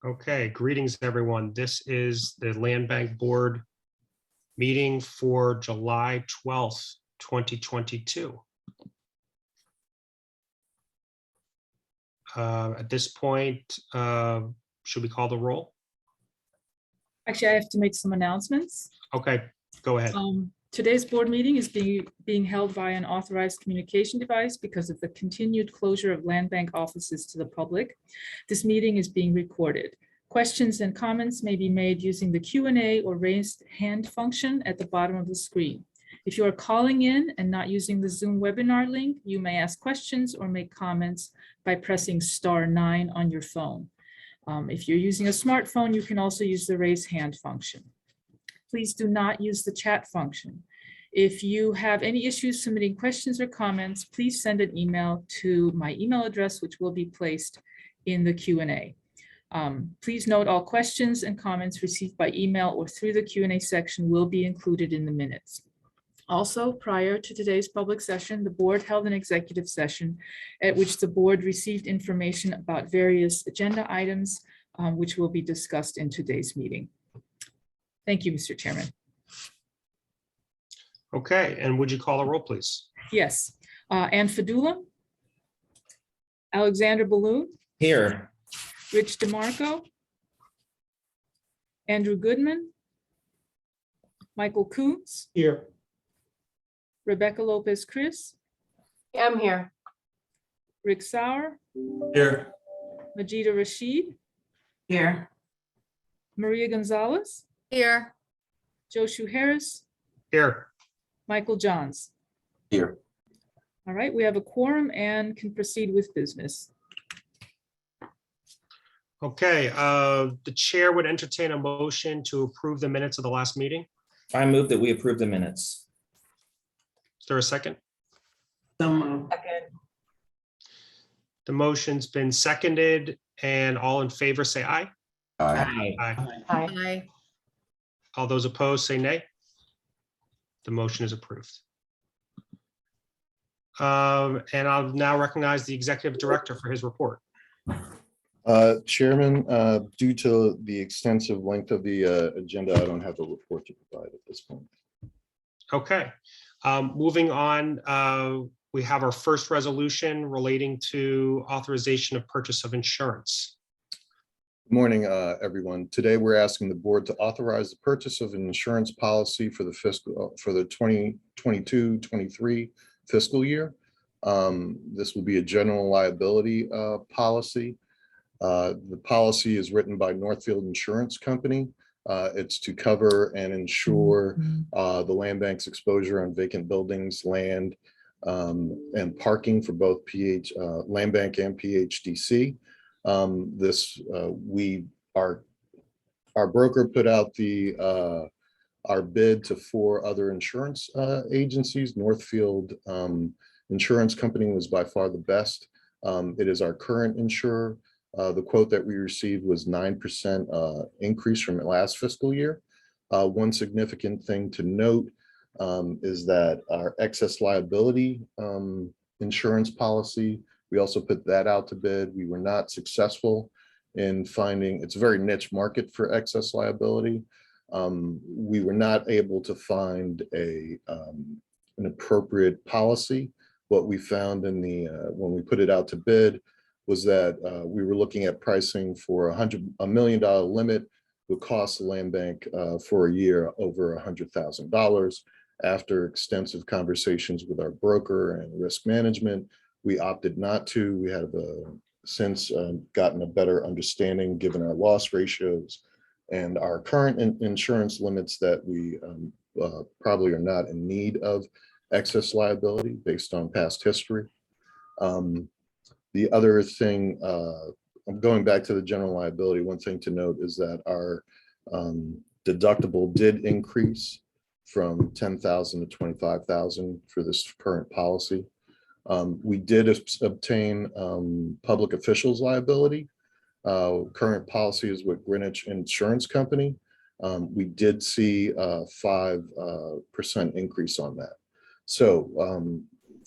Okay, greetings, everyone. This is the Land Bank Board meeting for July 12th, 2022. At this point, should we call the roll? Actually, I have to make some announcements. Okay, go ahead. Today's board meeting is being held via an authorized communication device because of the continued closure of land bank offices to the public. This meeting is being recorded. Questions and comments may be made using the Q&A or raised hand function at the bottom of the screen. If you are calling in and not using the Zoom webinar link, you may ask questions or make comments by pressing *9 on your phone. If you're using a smartphone, you can also use the raise hand function. Please do not use the chat function. If you have any issues submitting questions or comments, please send an email to my email address, which will be placed in the Q&A. Please note all questions and comments received by email or through the Q&A section will be included in the minutes. Also, prior to today's public session, the board held an executive session at which the board received information about various agenda items, which will be discussed in today's meeting. Thank you, Mr. Chairman. Okay, and would you call a roll, please? Yes, Ann Fadula, Alexander Balloon, Here. Rich DeMarco, Andrew Goodman, Michael Coombs, Here. Rebecca Lopez Chris, I'm here. Rick Sauer, Here. Majida Rashid, Here. Maria Gonzalez, Here. Joshu Harris, Here. Michael Johns. Here. All right, we have a quorum and can proceed with business. Okay, the chair would entertain a motion to approve the minutes of the last meeting. I move that we approve the minutes. Is there a second? Second. The motion's been seconded, and all in favor say aye. Aye. Aye. Aye. All those opposed say nay. The motion is approved. And I'll now recognize the executive director for his report. Chairman, due to the extensive length of the agenda, I don't have a report to provide at this point. Okay, moving on, we have our first resolution relating to authorization of purchase of insurance. Good morning, everyone. Today, we're asking the board to authorize the purchase of an insurance policy for the 2022-23 fiscal year. This will be a general liability policy. The policy is written by Northfield Insurance Company. It's to cover and insure the land bank's exposure on vacant buildings, land, and parking for both land bank and PHDC. Our broker put out our bid to 4 other insurance agencies. Northfield Insurance Company was by far the best. It is our current insurer. The quote that we received was 9% increase from last fiscal year. One significant thing to note is that our excess liability insurance policy, we also put that out to bid. We were not successful in finding, it's a very niche market for excess liability. We were not able to find an appropriate policy. What we found in when we put it out to bid was that we were looking at pricing for $1 million limit would cost the land bank for a year over $100,000. After extensive conversations with our broker and risk management, we opted not to. We have since gotten a better understanding given our loss ratios and our current insurance limits that we probably are not in need of excess liability based on past history. The other thing, I'm going back to the general liability, one thing to note is that our deductible did increase from $10,000 to $25,000 for this current policy. We did obtain public officials liability. Current policy is with Greenwich Insurance Company. We did see a 5% increase on that. So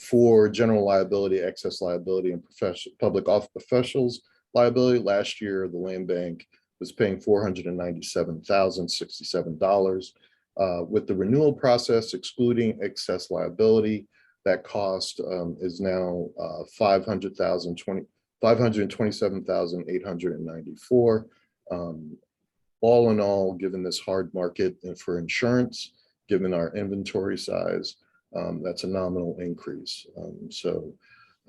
for general liability, excess liability, and public officials liability, last year the land bank was paying $497,067. With the renewal process excluding excess liability, that cost is now $527,894. All in all, given this hard market for insurance, given our inventory size, that's a nominal increase. So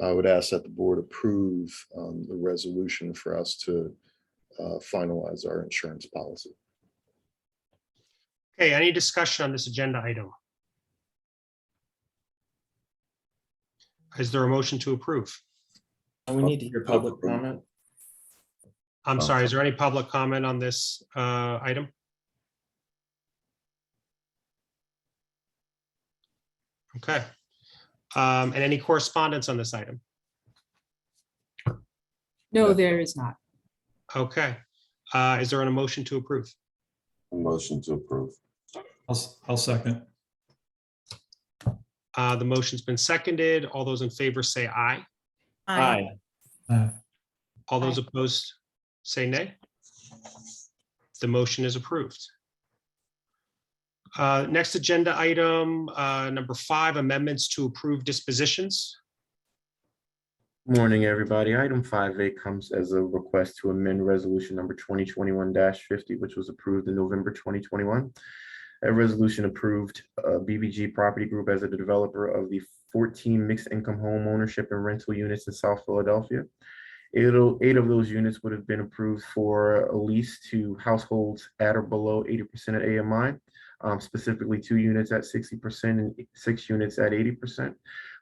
I would ask that the board approve the resolution for us to finalize our insurance policy. Okay, any discussion on this agenda item? Is there a motion to approve? We need to hear public comment. I'm sorry, is there any public comment on this item? Okay. And any correspondence on this item? No, there is not. Okay. Is there a motion to approve? Motion to approve. I'll second. The motion's been seconded. All those in favor say aye. Aye. All those opposed say nay. The motion is approved. Next agenda item, number 5, amendments to approved dispositions. Morning, everybody. Item 5A comes as a request to amend resolution number 2021-50, which was approved in November 2021. That resolution approved BBG Property Group as a developer of the 14 mixed income home ownership and rental units in South Philadelphia. 8 of those units would have been approved for a lease to households at or below 80% of AMI. Specifically 2 units at 60% and 6 units at 80%,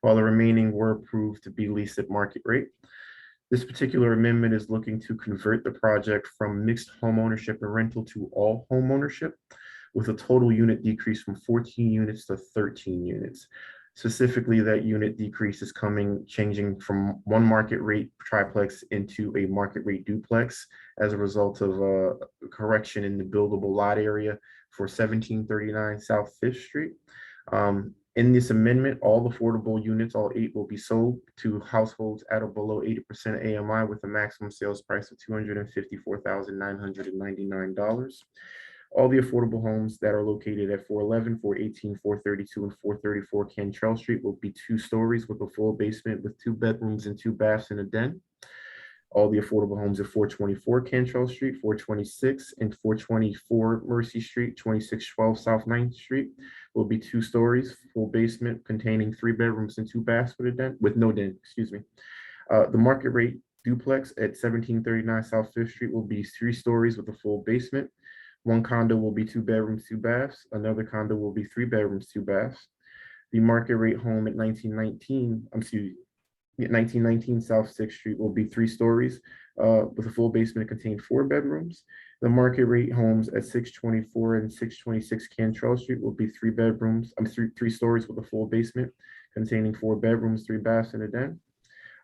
while the remaining were approved to be leased at market rate. This particular amendment is looking to convert the project from mixed home ownership and rental to all home ownership, with a total unit decrease from 14 units to 13 units. Specifically, that unit decrease is changing from one market rate triplex into a market rate duplex as a result of a correction in the buildable lot area for 1739 South 5th Street. In this amendment, all affordable units, all 8, will be sold to households at or below 80% AMI with a maximum sales price of $254,999. All the affordable homes that are located at 411, 418, 432, and 434 Cantrell Street will be 2 stories with a full basement with 2 bedrooms and 2 baths and a den. All the affordable homes at 424 Cantrell Street, 426 and 424 Mercy Street, 2612 South 9th Street will be 2 stories, full basement containing 3 bedrooms and 2 baths with a den, with no den, excuse me. The market rate duplex at 1739 South 5th Street will be 3 stories with a full basement. 1 condo will be 2 bedrooms, 2 baths. Another condo will be 3 bedrooms, 2 baths. The market rate home at 1919 South 6th Street will be 3 stories with a full basement contain 4 bedrooms. The market rate homes at 624 and 626 Cantrell Street will be 3 bedrooms, 3 stories with a full basement containing 4 bedrooms, 3 baths, and a den.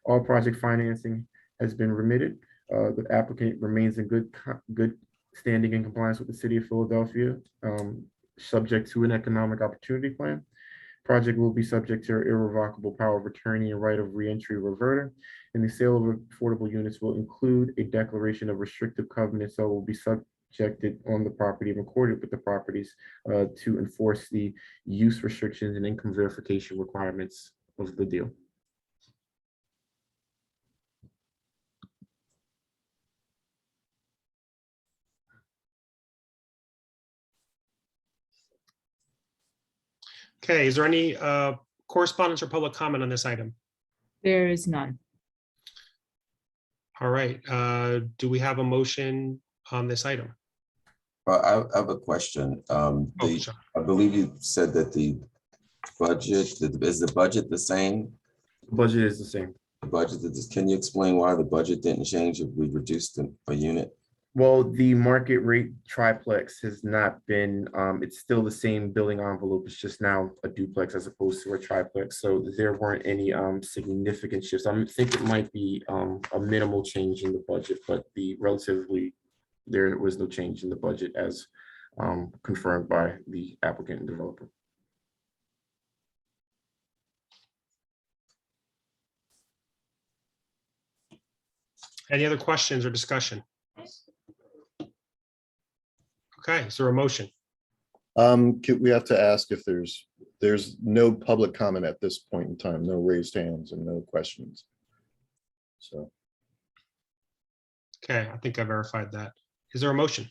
All project financing has been remitted. The applicant remains in good standing in compliance with the City of Philadelphia, subject to an economic opportunity plan. Project will be subject to irrevocable power of attorney and right of reentry reverter. And the sale of affordable units will include a declaration of restrictive covenants that will be subjected on the property and recorded with the properties to enforce the use restrictions and income verification requirements of the deal. Okay, is there any correspondence or public comment on this item? There is none. All right, do we have a motion on this item? I have a question. Oh, sorry. I believe you said that the budget, is the budget the same? The budget is the same. The budget, can you explain why the budget didn't change if we reduced a unit? Well, the market rate triplex has not been, it's still the same building envelope. It's just now a duplex as opposed to a triplex. So there weren't any significant shifts. I think it might be a minimal change in the budget, but there was no change in the budget as confirmed by the applicant and developer. Any other questions or discussion? Okay, is there a motion? We have to ask if there's no public comment at this point in time, no raised hands and no questions. So Okay, I think I verified that. Is there a motion?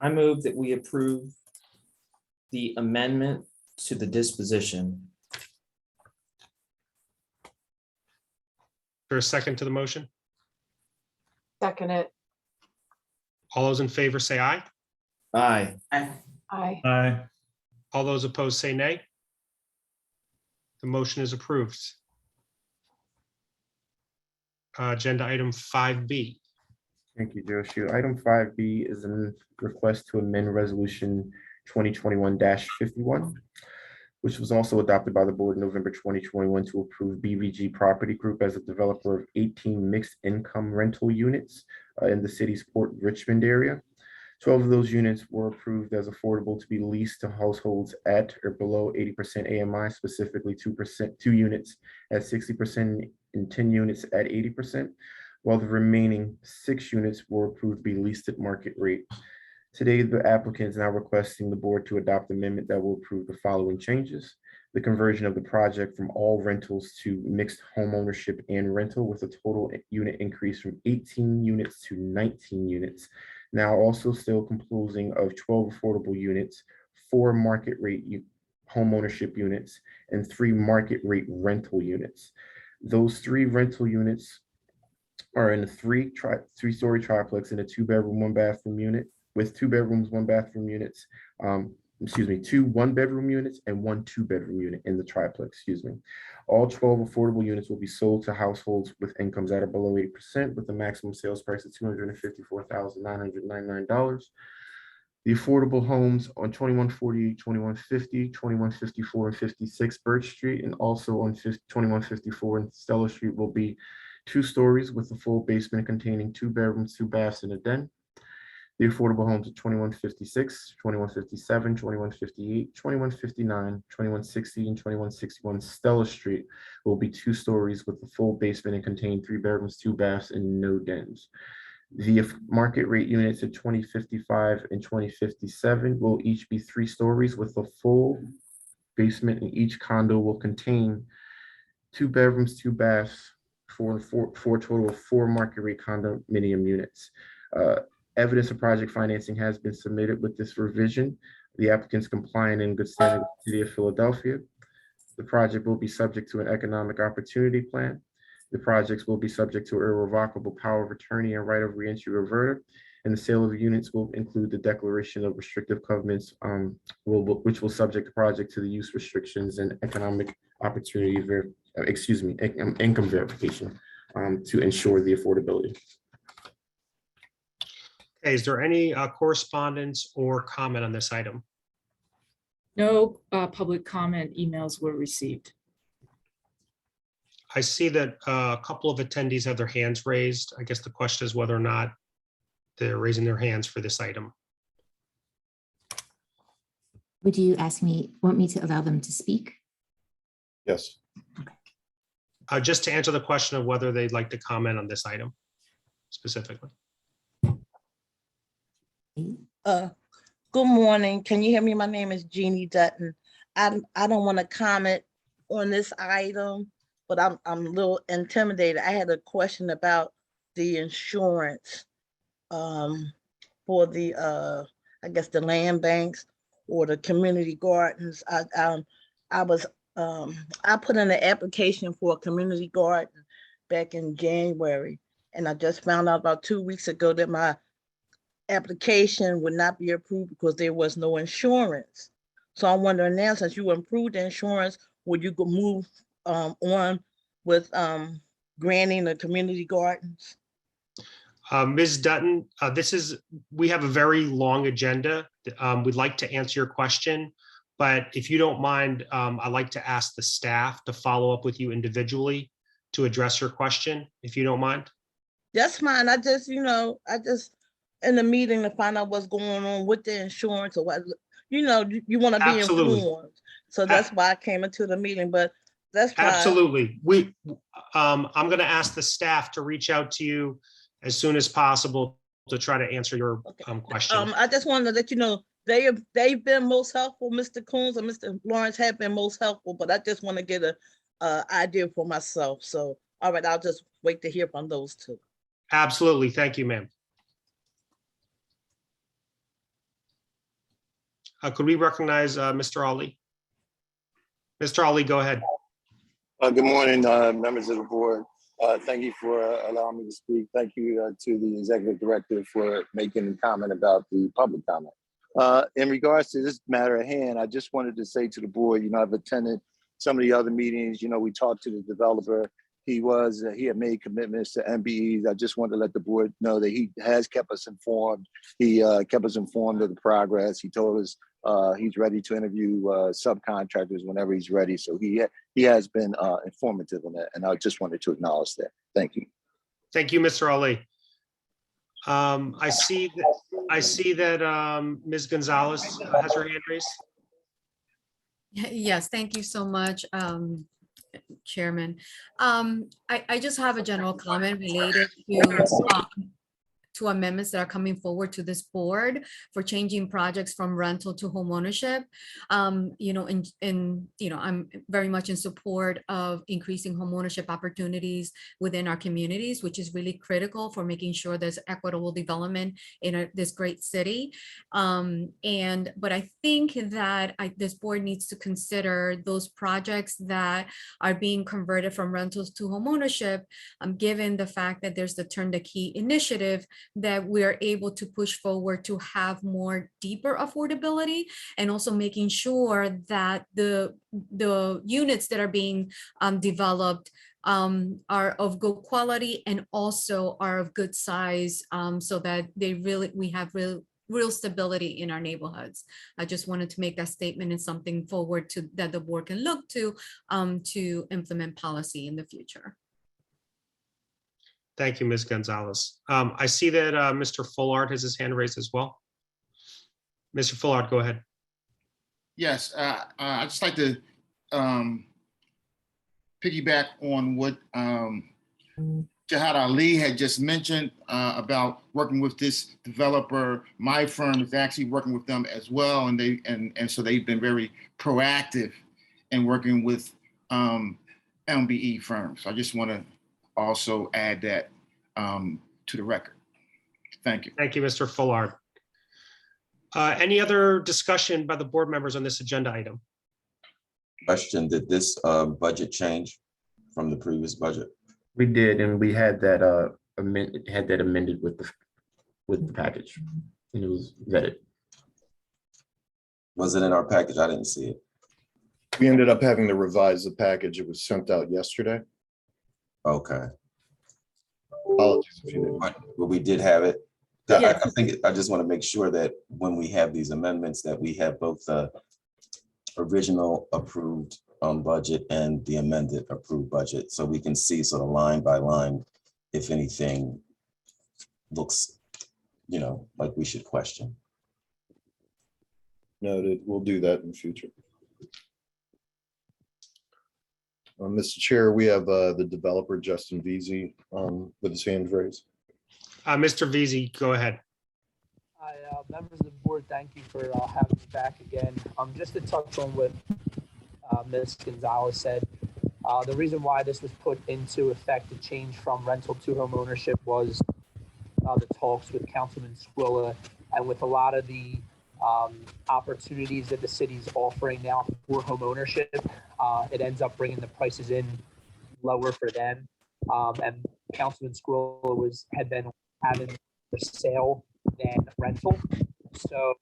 I move that we approve the amendment to the disposition. Is there a second to the motion? Second it. All those in favor say aye. Aye. Aye. Aye. All those opposed say nay. The motion is approved. Agenda item 5B. Thank you, Joshua. Item 5B is a request to amend Resolution 2021-51, which was also adopted by the board in November 2021 to approve BVG Property Group as a developer of 18 mixed income rental units in the city's Port Richmond area. 12 of those units were approved as affordable to be leased to households at or below 80% AMI, specifically 2 units at 60% and 10 units at 80%, while the remaining 6 units were approved to be leased at market rate. Today, the applicant is now requesting the board to adopt an amendment that will approve the following changes: the conversion of the project from all rentals to mixed home ownership and rental, with a total unit increase from 18 units to 19 units. Now also still composing of 12 affordable units, 4 market rate home ownership units, and 3 market rate rental units. Those 3 rental units are in a three-story triplex in a 2-bedroom, 1-bathroom unit with 2 bedrooms, 1 bathroom units. 2 1-bedroom units and 1 2-bedroom unit in the triplex, All 12 affordable units will be sold to households with incomes that are below 8%, with a maximum sales price of $254,999. The affordable homes on 2148, 2150, 2154, and 56 Birch Street, and also on 2154 and Stella Street will be 2 stories with a full basement containing 2 bedrooms, 2 baths, and a den. The affordable homes at 2156, 2157, 2158, 2159, 2160, and 2161 Stella Street will be 2 stories with a full basement and contain 3 bedrooms, 2 baths, and no dens. The market rate units at 2055 and 2057 will each be 3 stories with a full basement, and each condo will contain 2 bedrooms, 2 baths, for a total of 4 market rate condominium units. Evidence of project financing has been submitted with this revision. The applicant's complying in good standing with the City of Philadelphia. The project will be subject to an economic opportunity plan. The projects will be subject to irrevocable power of attorney and right of reentry reverter. And the sale of the units will include the declaration of restrictive covenants, which will subject the project to the use restrictions and economic opportunity, income verification to ensure the affordability. Okay, is there any correspondence or comment on this item? No public comment emails were received. I see that a couple of attendees have their hands raised. I guess the question is whether or not they're raising their hands for this item. Would you want me to allow them to speak? yes. Just to answer the question of whether they'd like to comment on this item specifically. Good morning. Can you hear me? My name is Jeannie Dutton. I don't want to comment on this item, but I'm a little intimidated. I had a question about the insurance for the I guess the land banks or the community gardens. I put in an application for a community garden back in January, and I just found out about 2 weeks ago that my application would not be approved because there was no insurance. So I'm wondering now, since you improved the insurance, would you go move on with granting the community gardens? Ms. Dutton, we have a very long agenda. We'd like to answer your question, but if you don't mind, I'd like to ask the staff to follow up with you individually to address your question, if you don't mind. That's fine. I just in the meeting to find out what's going on with the insurance or what, you want to be Absolutely. informed. So that's why I came into the meeting, but that's fine. Absolutely. I'm going to ask the staff to reach out to you as soon as possible to try to answer your Okay. question. I just wanted to let you know, they've been most helpful. Mr. Coons and Mr. Lawrence have been most helpful, but I just want to get a idea for myself. So, all right, I'll just wait to hear from those two. Absolutely. Thank you, ma'am. Could we recognize Mr. Ali? Mr. Ali, go ahead. Good morning, members of the board. Thank you for allowing me to speak. Thank you to the executive director for making a comment about the public comment. In regards to this matter at hand, I just wanted to say to the board, I've attended some of the other meetings. We talked to the developer. He had made commitments to MBEs. I just wanted to let the board know that he has kept us informed. He kept us informed of the progress. He told us he's ready to interview subcontractors whenever he's ready. So he has been informative on that, and I just wanted to acknowledge that. Thank you. Thank you, Mr. Ali. I see that Ms. Gonzalez has her hand raised. Yes, thank you so much, Chairman. I just have a general comment related to amendments that are coming forward to this board for changing projects from rental to home ownership. I'm very much in support of increasing home ownership opportunities within our communities, which is really critical for making sure there's equitable development in this great city. But I think that this board needs to consider those projects that are being converted from rentals to home ownership, given the fact that there's the Turn the Key initiative that we are able to push forward to have more deeper affordability, and also making sure that the units that are being developed are of good quality and also are of good size, so that we have real stability in our neighborhoods. I just wanted to make that statement and something forward that the board can look to implement policy in the future. Thank you, Ms. Gonzalez. I see that Mr. Fullard has his hand raised as well. Mr. Fullard, go ahead. Yes, I'd just like to piggyback on what Jihad Ali had just mentioned about working with this developer. My firm is actually working with them as well, and so they've been very proactive in working with MBE firms. So I just want to also add that to the record. Thank you. Thank you, Mr. Fullard. Any other discussion by the board members on this agenda item? Question, did this budget change from the previous budget? We did, and we had that amended with the package, and it was vetted. Was it in our package? I didn't see it. We ended up having to revise the package. It was sent out yesterday. Okay. Apologies if you didn't. But we did have it. Yeah. I think I just want to make sure that when we have these amendments, that we have both the original approved budget and the amended approved budget, so we can see sort of line by line if anything looks, like we should question. Noted. We'll do that in the future. Mr. Chair, we have the developer, Justin Veazey, with his hand raised. Mr. Veazey, go ahead. Hi, members of the board, thank you for having me back again. Just to touch on what Ms. Gonzalez said, the reason why this was put into effect to change from rental to home ownership was the talks with Councilman Squilla, and with a lot of the opportunities that the city's offering now for home ownership, it ends up bringing the prices in lower for them. And Councilman Squilla had been having for sale than rental. So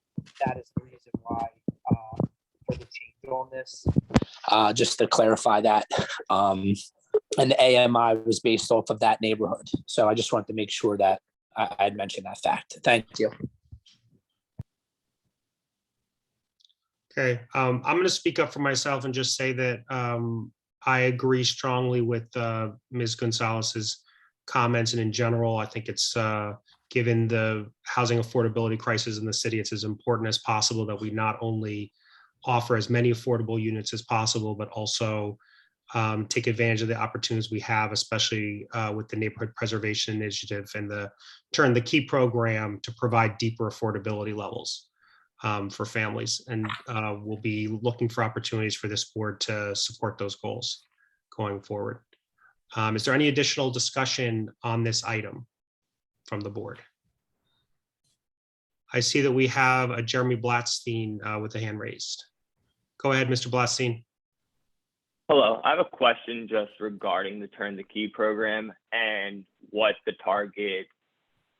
that is the reason why for the change on this. Just to clarify that. And the AMI was based off of that neighborhood. So I just wanted to make sure that I had mentioned that fact. Thank you. Okay, I'm going to speak up for myself and just say that I agree strongly with Ms. Gonzalez's comments, and in general, I think it's given the housing affordability crisis in the city, it's as important as possible that we not only offer as many affordable units as possible, but also take advantage of the opportunities we have, especially with the Neighborhood Preservation Initiative and the Turn the Key program to provide deeper affordability levels for families. And we'll be looking for opportunities for this board to support those goals going forward. Is there any additional discussion on this item from the board? I see that we have a Jeremy Blatstein with a hand raised. Go ahead, Mr. Blatstein. Hello, I have a question just regarding the Turn the Key program and what the target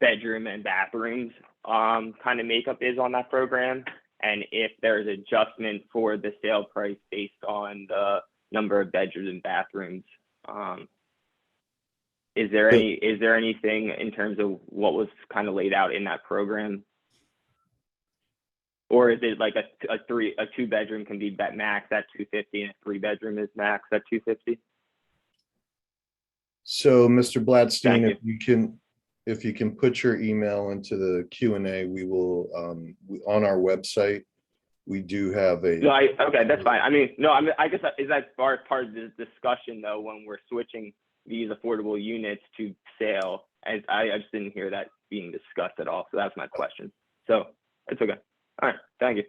bedroom and bathrooms kind of makeup is on that program, and if there's adjustment for the sale price based on the number of bedrooms and bathrooms. Is there anything in terms of what was kind of laid out in that program? Or is it like a 2-bedroom can be max at 250 and a 3-bedroom is max at 250? So, Mr. Blatstein, Thank if you can put your email into the Q&A, we will, on our website, we do have a. No, okay, that's fine. I mean, no, I guess is that part of this discussion though, when we're switching these affordable units to sale? I just didn't hear that being discussed at all. So that's my question. So it's okay. All right, thank you.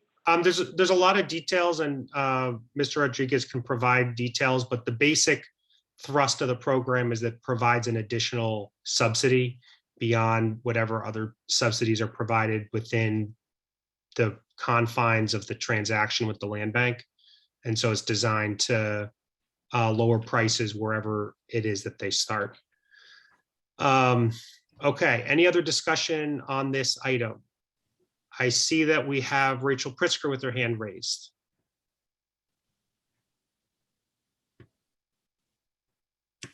There's a lot of details, and Mr. Rodriguez can provide details, but the basic thrust of the program is that it provides an additional subsidy beyond whatever other subsidies are provided within the confines of the transaction with the land bank. And so it's designed to lower prices wherever it is that they start. Okay, any other discussion on this item? I see that we have Rachel Pritzker with her hand raised.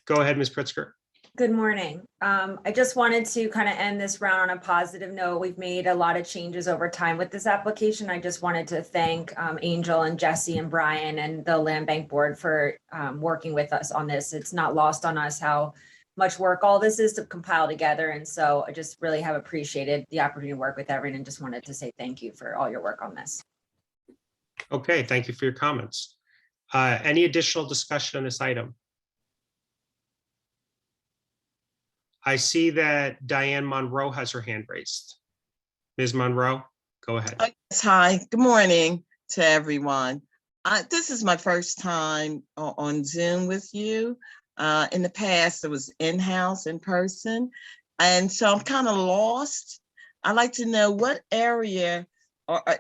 Go ahead, Ms. Pritzker. Good morning. I just wanted to kind of end this round on a positive note. We've made a lot of changes over time with this application. I just wanted to thank Angel and Jesse and Brian and the Land Bank Board for working with us on this. It's not lost on us how much work all this is to compile together. And so I just really have appreciated the opportunity to work with everyone and just wanted to say thank you for all your work on this. Okay, thank you for your comments. Any additional discussion on this item? I see that Diane Monroe has her hand raised. Ms. Monroe, go ahead. Yes, hi, good morning to everyone. This is my first time on Zoom with you. In the past, it was in-house, in person. And so I'm kind of lost. I'd like to know what area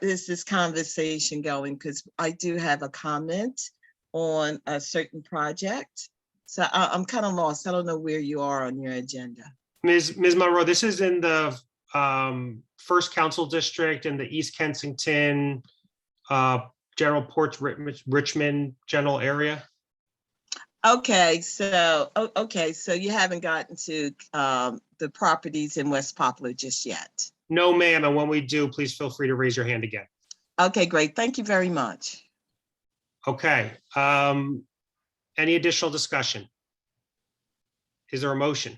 is this conversation going? Because I do have a comment on a certain project. So I'm kind of lost. I don't know where you are on your agenda. Ms. Monroe, this is in the First Council District in the East Kensington, General Ports, Richmond general area. Okay, so you haven't gotten to the properties in West Poplar just yet. No, ma'am. And when we do, please feel free to raise your hand again. Okay, great. Thank you very much. Okay. Any additional discussion? Is there a motion?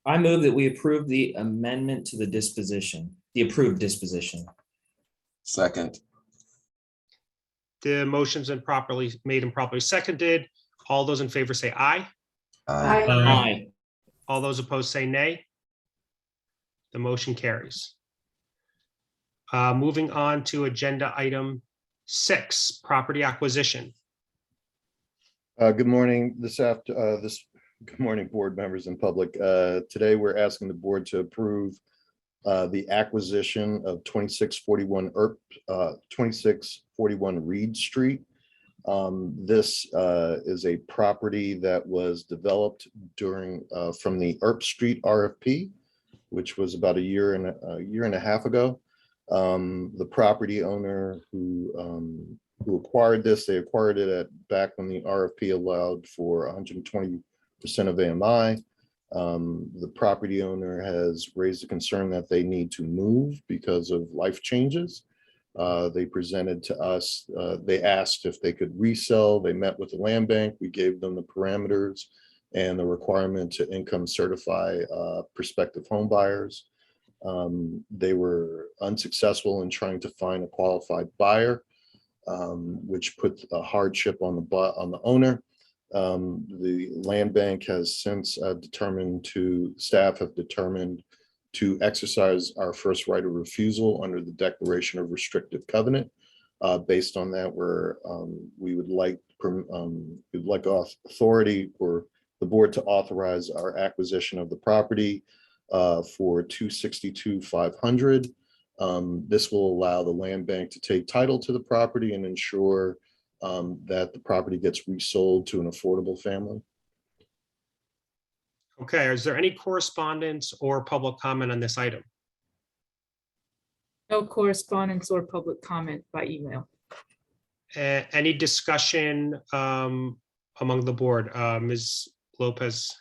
I move that we approve the amendment to the disposition, the approved disposition. Second. The motion's been properly made and properly seconded. All those in favor say aye. Aye. Aye. All those opposed say nay. The motion carries. Moving on to agenda item 6, property acquisition. Good morning. Good morning, board members and public. Today, we're asking the board to approve the acquisition of 2641 Reed Street. This is a property that was developed from the Earp Street RFP, which was about a year and a half ago. The property owner who acquired this, they acquired it back when the RFP allowed for 120% of AMI. The property owner has raised a concern that they need to move because of life changes. They presented to us, they asked if they could resell. They met with the land bank. We gave them the parameters and the requirement to income certify prospective home buyers. They were unsuccessful in trying to find a qualified buyer. which put a hardship on the owner. The land bank has since staff have determined to exercise our first right of refusal under the Declaration of Restrictive Covenant. Based on that, we would like authority for the board to authorize our acquisition of the property for $262,500. This will allow the land bank to take title to the property and ensure that the property gets resold to an affordable family. Okay, is there any correspondence or public comment on this item? No correspondence or public comment by email. Any discussion among the board? Ms. Lopez?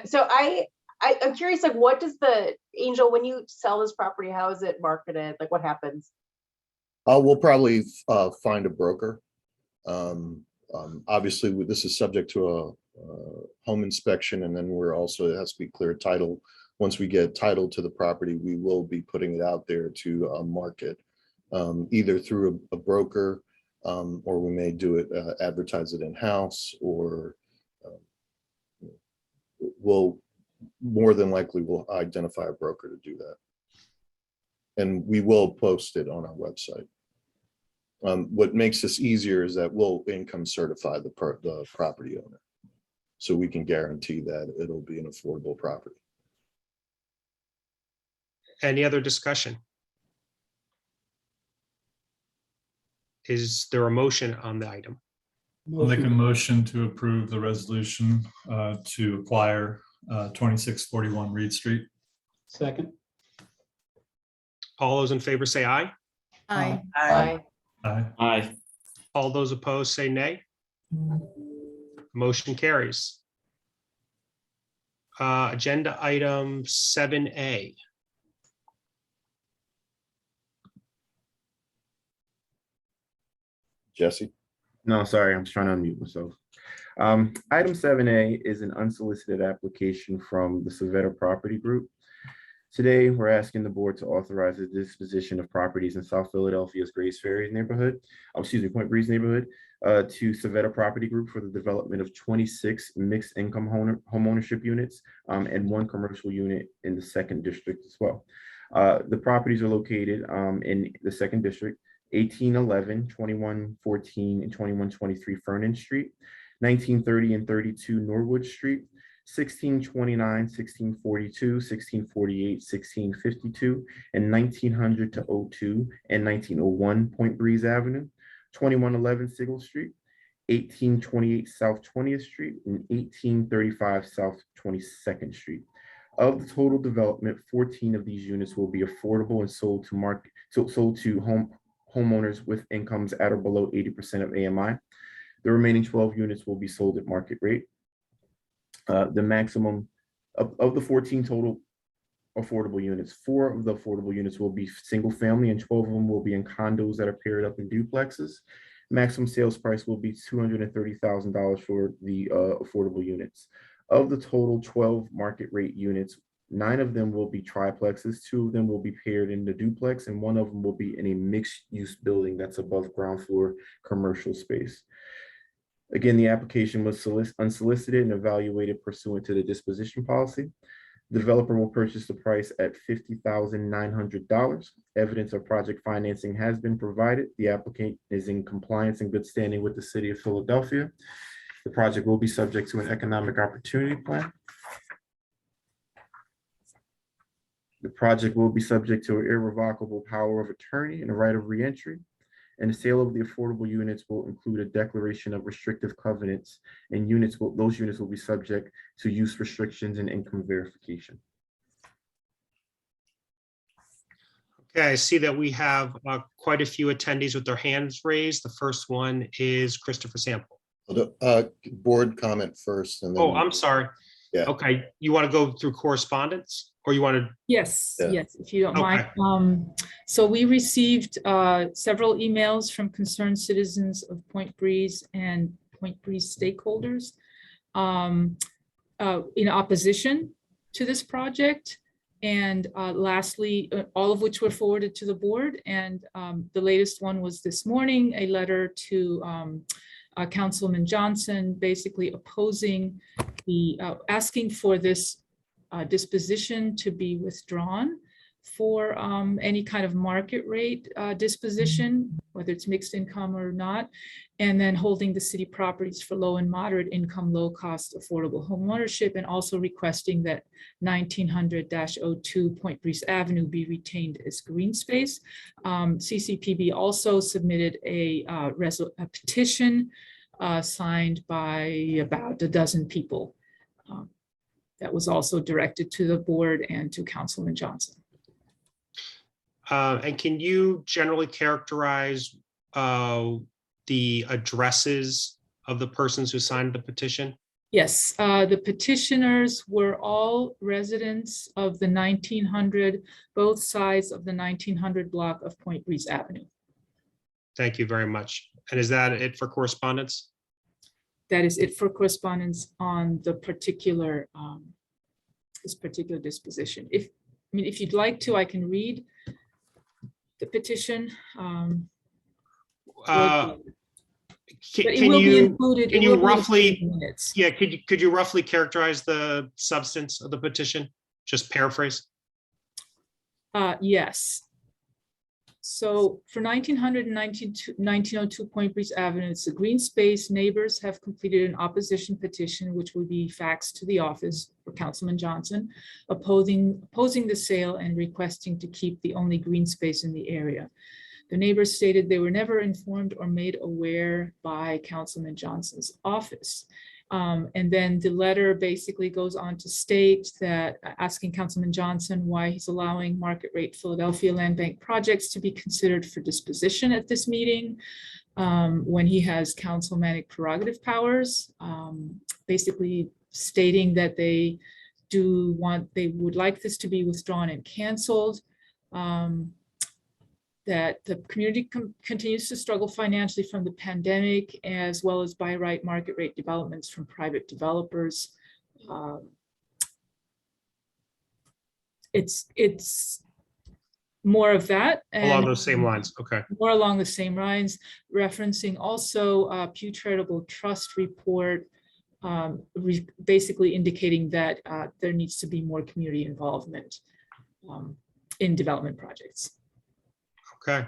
So I'm curious, like, what does Angel, when you sell this property, how is it marketed? Like, what happens? We'll probably find a broker. Obviously, this is subject to a home inspection, and then it has to be clear title. Once we get title to the property, we will be putting it out there to market, either through a broker, or we may do it, advertise it in-house, or more than likely we'll identify a broker to do that. And we will post it on our website. What makes this easier is that we'll income certify the property owner, so we can guarantee that it'll be an affordable property. Any other discussion? Is there a motion on the item? I'll make a motion to approve the resolution to acquire 2641 Reed Street. Second. All those in favor say aye. Aye. Aye. Aye. Aye. All those opposed say nay. Motion carries. Agenda item 7A. Jesse? No, sorry, I'm just trying to unmute myself. Item 7A is an unsolicited application from the Savetta Property Group. Today, we're asking the board to authorize the disposition of properties in South Philadelphia's Grace Ferry neighborhood, Point Breeze neighborhood, to Savetta Property Group for the development of 26 mixed income homeownership units and 1 commercial unit in the 2nd district as well. The properties are located in the 2nd district, 1811, 2114, and 2123 Fernan Street, 1930 and 32 Norwood Street, 1629, 1642, 1648, 1652, and 1900 to 02 and 1901 Point Breeze Avenue, 2111 Sigel Street, 1828 South 20th Street, and 1835 South 22nd Street. Of the total development, 14 of these units will be affordable and sold to homeowners with incomes at or below 80% of AMI. The remaining 12 units will be sold at market rate. The maximum of the 14 total affordable units, 4 of the affordable units will be single family and 12 of them will be in condos that are paired up in duplexes. Maximum sales price will be $230,000 for the affordable units. Of the total 12 market rate units, 9 of them will be triplexes, 2 of them will be paired in the duplex, and 1 of them will be in a mixed use building that's above ground floor commercial space. Again, the application was unsolicited and evaluated pursuant to the disposition policy. The developer will purchase the price at $50,900. Evidence of project financing has been provided. The applicant is in compliance and good standing with the city of Philadelphia. The project will be subject to an economic opportunity plan. The project will be subject to an irrevocable power of attorney and a right of reentry. And the sale of the affordable units will include a declaration of restrictive covenants, and those units will be subject to use restrictions and income verification. Okay, I see that we have quite a few attendees with their hands raised. The first one is Christopher Sample. Board comment first. And then Oh, I'm sorry. Yeah. Okay, you want to go through correspondence, or you want to? Yes, Yeah. yes, if you don't mind. So we received several emails from concerned citizens of Point Breeze and Point Breeze stakeholders in opposition to this project. And lastly, all of which were forwarded to the board. And the latest one was this morning, a letter to Councilman Johnson, basically opposing the, asking for this disposition to be withdrawn for any kind of market rate disposition, whether it's mixed income or not, and then holding the city properties for low and moderate income, low cost, affordable home ownership, and also requesting that 1900-02 Point Breeze Avenue be retained as green space. CCPB also submitted a petition signed by about a dozen people. That was also directed to the board and to Councilman Johnson. And can you generally characterize the addresses of the persons who signed the petition? Yes, the petitioners were all residents of the 1900, both sides of the 1900 block of Point Breeze Avenue. Thank you very much. And is that it for correspondence? That is it for correspondence on the particular, this particular disposition. If you'd like to, I can read the petition. Can you roughly, yeah, could you roughly characterize the substance of the petition? Just paraphrase. Yes. So for 1900 and 1902 Point Breeze Avenue, it's a green space. Neighbors have completed an opposition petition, which will be faxed to the office for Councilman Johnson, opposing the sale and requesting to keep the only green space in the area. The neighbors stated they were never informed or made aware by Councilman Johnson's office. And then the letter basically goes on to state that asking Councilman Johnson why he's allowing market rate Philadelphia land bank projects to be considered for disposition at this meeting when he has councilmanic prerogative powers, basically stating that they would like this to be withdrawn and canceled. That the community continues to struggle financially from the pandemic, as well as by right market rate developments from private developers. It's more of that. Along those same lines, okay. More along the same lines, referencing also Pew Charitable Trust report, basically indicating that there needs to be more community involvement in development projects. Okay.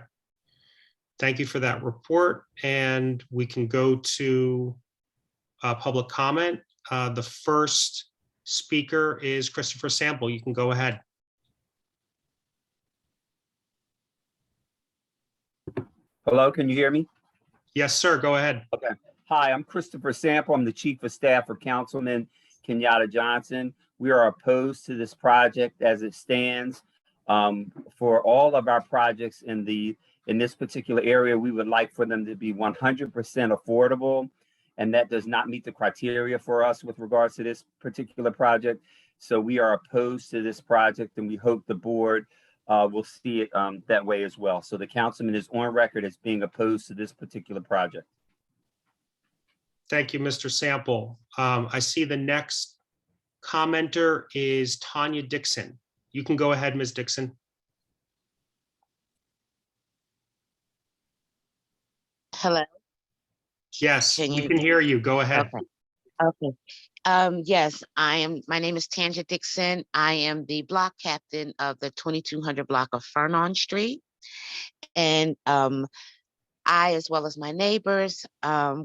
Thank you for that report. And we can go to public comment. The first speaker is Christopher Sample. You can go ahead. Hello, can you hear me? Yes, sir. Go ahead. Okay. Hi, I'm Christopher Sample. I'm the Chief of Staff for Councilman Kenyatta Johnson. We are opposed to this project as it stands. For all of our projects in this particular area, we would like for them to be 100% affordable, and that does not meet the criteria for us with regards to this particular project. So we are opposed to this project, and we hope the board will see it that way as well. So the councilman is on record as being opposed to this particular project. Thank you, Mr. Sample. I see the next commenter is Tanya Dixon. You can go ahead, Ms. Dixon. Hello. Yes, we can hear you. Go ahead. Okay. Yes, my name is Tanja Dixon. I am the block captain of the 2200 block of Fernon Street. And I, as well as my neighbors,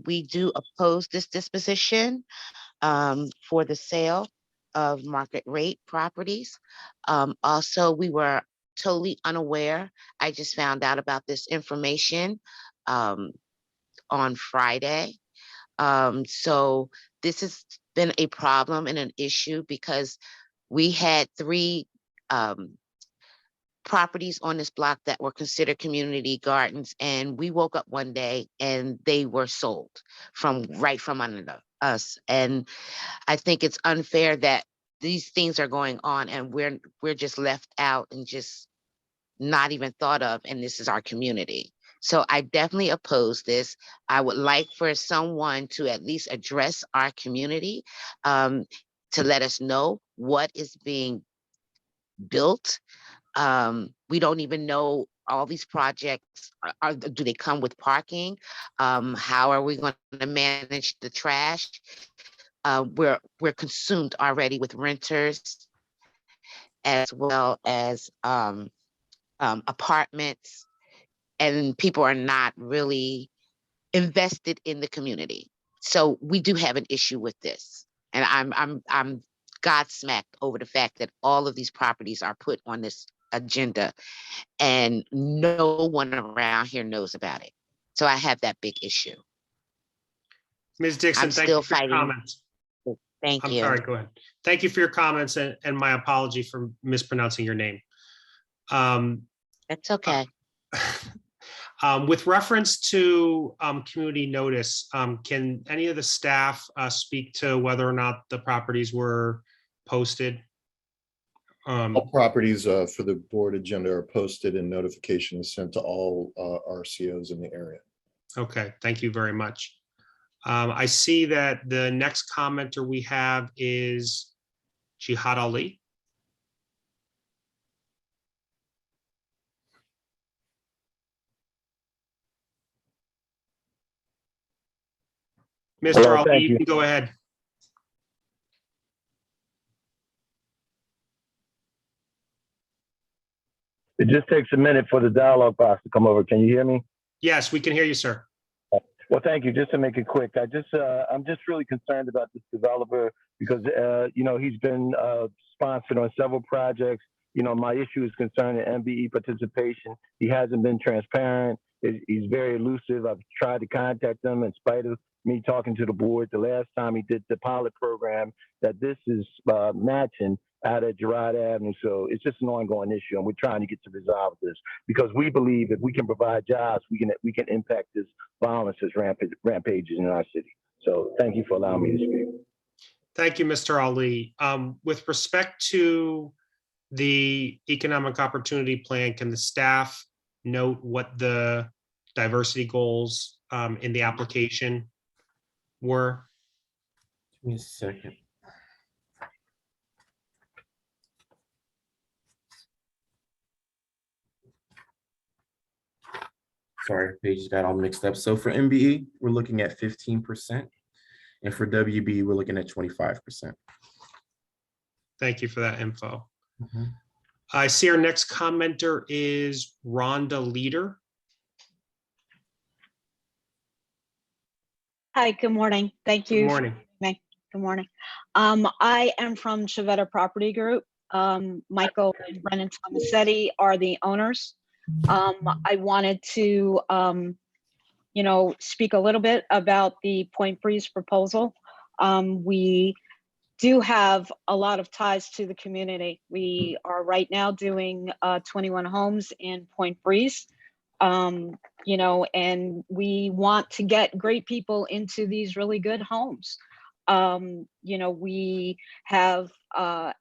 we do oppose this disposition for the sale of market rate properties. Also, we were totally unaware. I just found out about this information on Friday. So this has been a problem and an issue because we had 3 properties on this block that were considered community gardens, and we woke up one day and they were sold right from under us. And I think it's unfair that these things are going on and we're just left out and just not even thought of, and this is our community. So I definitely oppose this. I would like for someone to at least address our community to let us know what is being built. We don't even know all these projects, do they come with parking? How are we going to manage the trash? We're consumed already with renters as well as apartments, and people are not really invested in the community. So we do have an issue with this, and I'm godsmacked over the fact that all of these properties are put on this agenda and no one around here knows about it. So I have that big issue. Ms. Dixon, I'm thank still you for your fighting. comments. Thank I'm you. sorry, go ahead. Thank you for your comments and my apology for mispronouncing your name. That's okay. With reference to community notice, can any of the staff speak to whether or not the properties were posted? All properties for the board agenda are posted and notification is sent to all RCOs in the area. Okay, thank you very much. I see that the next commenter we have is Jihad Ali. Mr. Hello, Ali, thank you you. can go ahead. It just takes a minute for the dialogue box to come over. Can you hear me? Yes, we can hear you, sir. Well, thank you. Just to make it quick, I'm just really concerned about this developer because, he's been sponsored on several projects. My issue is concerning MBE participation. He hasn't been transparent. He's very elusive. I've tried to contact him in spite of me talking to the board the last time he did the pilot program that this is matching out at Girard Avenue. So it's just an ongoing issue, and we're trying to get to resolve this because we believe if we can provide jobs, we can impact this violence as rampages in our city. So thank you for allowing me to speak. Thank you, Mr. Ali. With respect to the economic opportunity plan, can the staff note what the diversity goals in the application were? Give me a second. Sorry, pages got all mixed up. So for MBE, we're looking at 15%. And for WB, we're looking at 25%. Thank you for that info. I see our next commenter is Rhonda Leader. Hi, good morning. Thank you. Good morning. Good morning. I am from Chavetta Property Group. Michael and Brennan Tomasetti are the owners. I wanted to, speak a little bit about the Point Breeze proposal. We do have a lot of ties to the community. We are right now doing 21 homes in Point Breeze. And we want to get great people into these really good homes. We have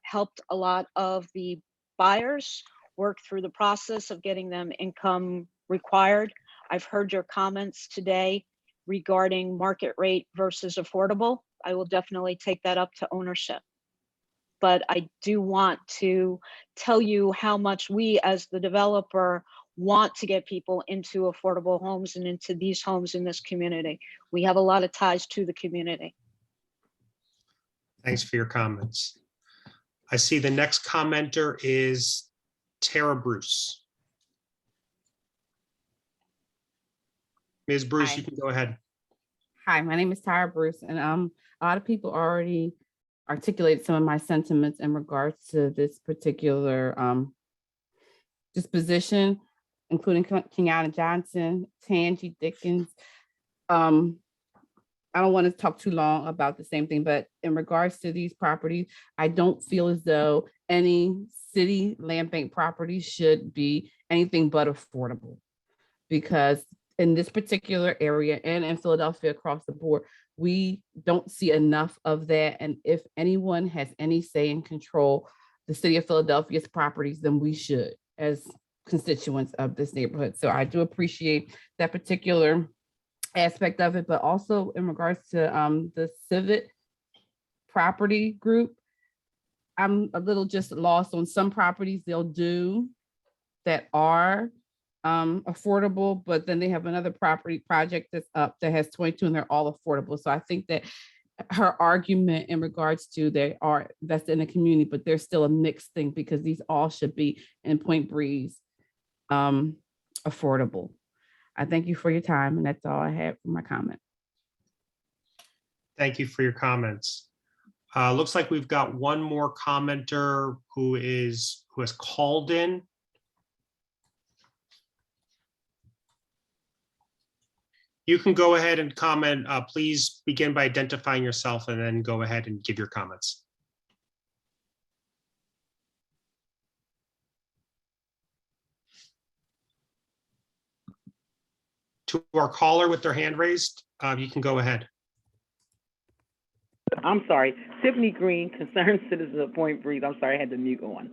helped a lot of the buyers work through the process of getting them income required. I've heard your comments today regarding market rate versus affordable. I will definitely take that up to ownership. But I do want to tell you how much we as the developer want to get people into affordable homes and into these homes in this community. We have a lot of ties to the community. Thanks for your comments. I see the next commenter is Tara Bruce. Ms. Bruce, Hi. you can go ahead. Hi, my name is Tara Bruce, and a lot of people already articulated some of my sentiments in regards to this particular disposition, including Kenyatta Johnson, Tangi Dickens. I don't want to talk too long about the same thing, but in regards to these properties, I don't feel as though any city land bank properties should be anything but affordable, because in this particular area and in Philadelphia across the board, we don't see enough of that. And if anyone has any say and control the city of Philadelphia's properties, then we should, as constituents of this neighborhood. So I do appreciate that particular aspect of it, but also in regards to the civic property group, I'm a little just lost on some properties they'll do that are affordable, but then they have another property project that's up that has 22 and they're all affordable. So I think that her argument in regards to they are that's in the community, but there's still a mixed thing because these all should be in Point Breeze affordable. I thank you for your time, and that's all I have for my comment. Thank you for your comments. Looks like we've got one more commenter who has called in. You can go ahead and comment. Please begin by identifying yourself and then go ahead and give your comments. To our caller with their hand raised, you can go ahead. I'm sorry, Tiffany Green, concerned citizen of Point Breeze. I'm sorry, I had the mute on.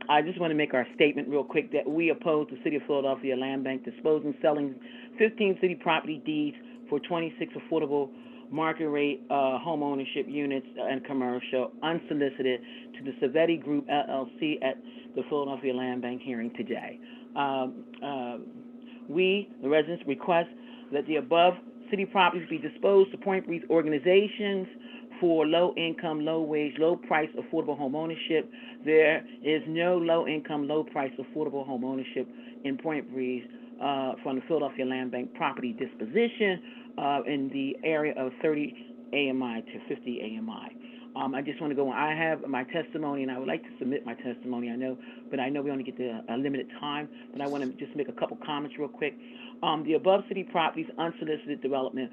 I just want to make our statement real quick that we oppose the City of Philadelphia Land Bank disposing, selling 15 city property deeds for 26 affordable market rate home ownership units and commercial unsolicited to the Savetti Group LLC at the Philadelphia Land Bank hearing today. We, the residents, request that the above city properties be disposed to Point Breeze organizations for low-income, low-wage, low-price, affordable home ownership. There is no low-income, low-price, affordable home ownership in Point Breeze from the Philadelphia Land Bank property disposition in the area of 30 AMI to 50 AMI. I just want to go on. I have my testimony, and I would like to submit my testimony. I know we only get a limited time, but I want to just make a couple comments real quick. The above city properties unsolicited development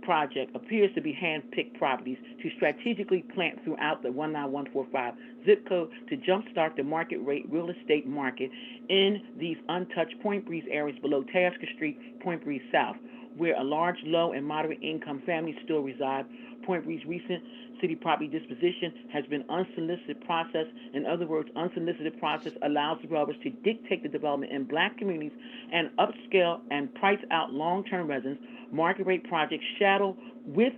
project appears to be hand-picked properties to strategically plant throughout the 19145 zip code to jumpstart the market rate real estate market in these untouched Point Breeze areas below Tasker Street, Point Breeze South, where a large, low, and moderate income families still reside. Point Breeze recent city property disposition has been unsolicited process. In other words, unsolicited process allows developers to dictate the development in Black communities and upscale and price out long-term residents. Market rate projects shadow with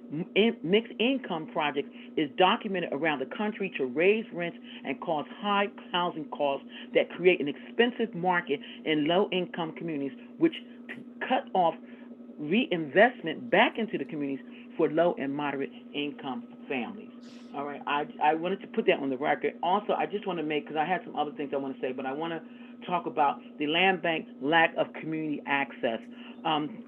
mixed income projects is documented around the country to raise rents and cause high housing costs that create an expensive market in low-income communities, which cut off reinvestment back into the communities for low and moderate income families. All right, I wanted to put that on the record. Also, I just want to make, because I had some other things I want to say, but I want to talk about the land bank lack of community access.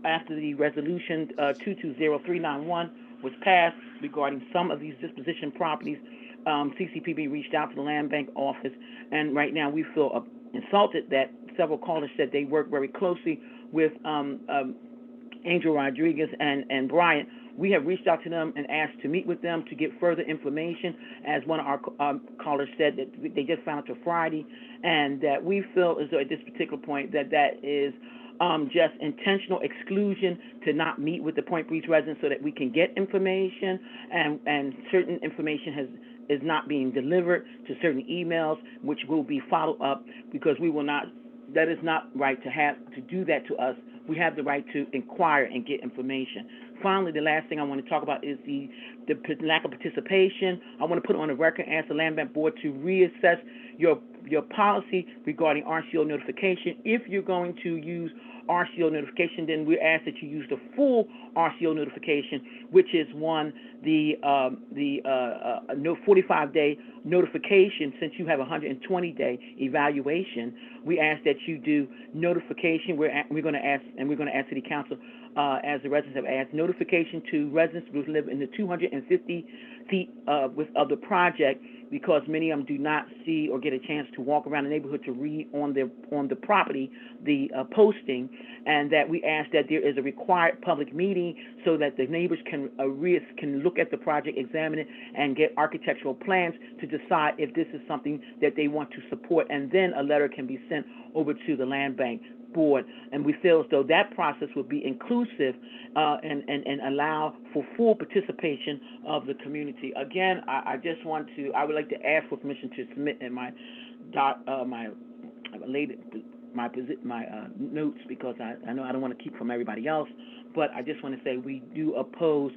After the resolution 220391 was passed regarding some of these disposition properties, CCPB reached out to the land bank office, and right now we feel insulted that several callers said they work very closely with Angel Rodriguez and Bryant. We have reached out to them and asked to meet with them to get further information. As one of our callers said, that they just found it till Friday, and that we feel as though at this particular point that is just intentional exclusion to not meet with the Point Breeze residents so that we can get information, and certain information is not being delivered to certain emails, which will be followed up, because we will not. That is not right to have to do that to us. We have the right to inquire and get information. Finally, the last thing I want to talk about is the lack of participation. I want to put on the record and ask the Land Bank Board to reassess your policy regarding RCO notification. If you're going to use RCO notification, then we ask that you use the full RCO notification, which is the 45-day notification. Since you have a 120-day evaluation, we ask that you do notification. We're going to ask City Council, as the residents have asked, notification to residents who live in the 250 feet of the project, because many of them do not see or get a chance to walk around the neighborhood to read on the property the posting, and that we ask that there is a required public meeting so that the neighbors can look at the project, examine it, and get architectural plans to decide if this is something that they want to support, and then a letter can be sent over to the Land Bank Board. And we feel as though that process would be inclusive and allow for full participation of the community. Again, I would like to ask for permission to submit in my notes, because I know I don't want to keep from everybody else, but I just want to say we do oppose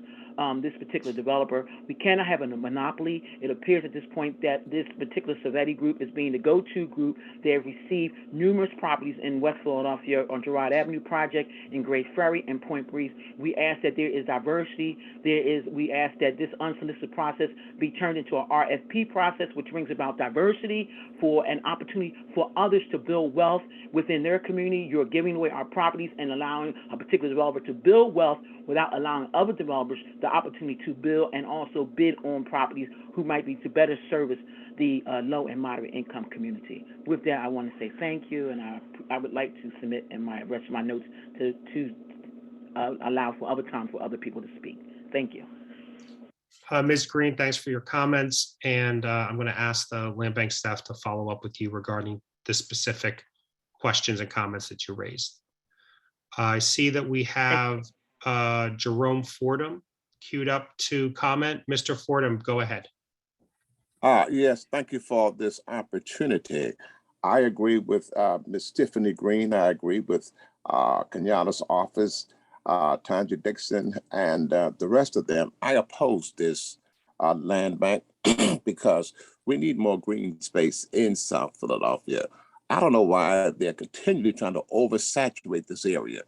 this particular developer. We cannot have a monopoly. It appears at this point that this particular Savetti group is being the go-to group. They have received numerous properties in West Philadelphia on Girard Avenue project, in Great Ferry, and Point Breeze. We ask that there is diversity. We ask that this unsolicited process be turned into an RFP process, which brings about diversity for an opportunity for others to build wealth within their community. You're giving away our properties and allowing a particular developer to build wealth without allowing other developers the opportunity to build and also bid on properties who might be to better service the low and moderate income community. With that, I want to say thank you, and I would like to submit in my rest of my notes to allow for other time for other people to speak. Thank you. Ms. Green, thanks for your comments, and I'm going to ask the Land Bank staff to follow up with you regarding the specific questions and comments that you raised. I see that we have Jerome Fordham queued up to comment. Mr. Fordham, go ahead. Yes, thank you for this opportunity. I agree with Ms. Tiffany Green. I agree with Kenyatta's office, Tanya Dixon, and the rest of them. I oppose this land bank because we need more green space in South Philadelphia. I don't know why they're continually trying to oversaturate this area.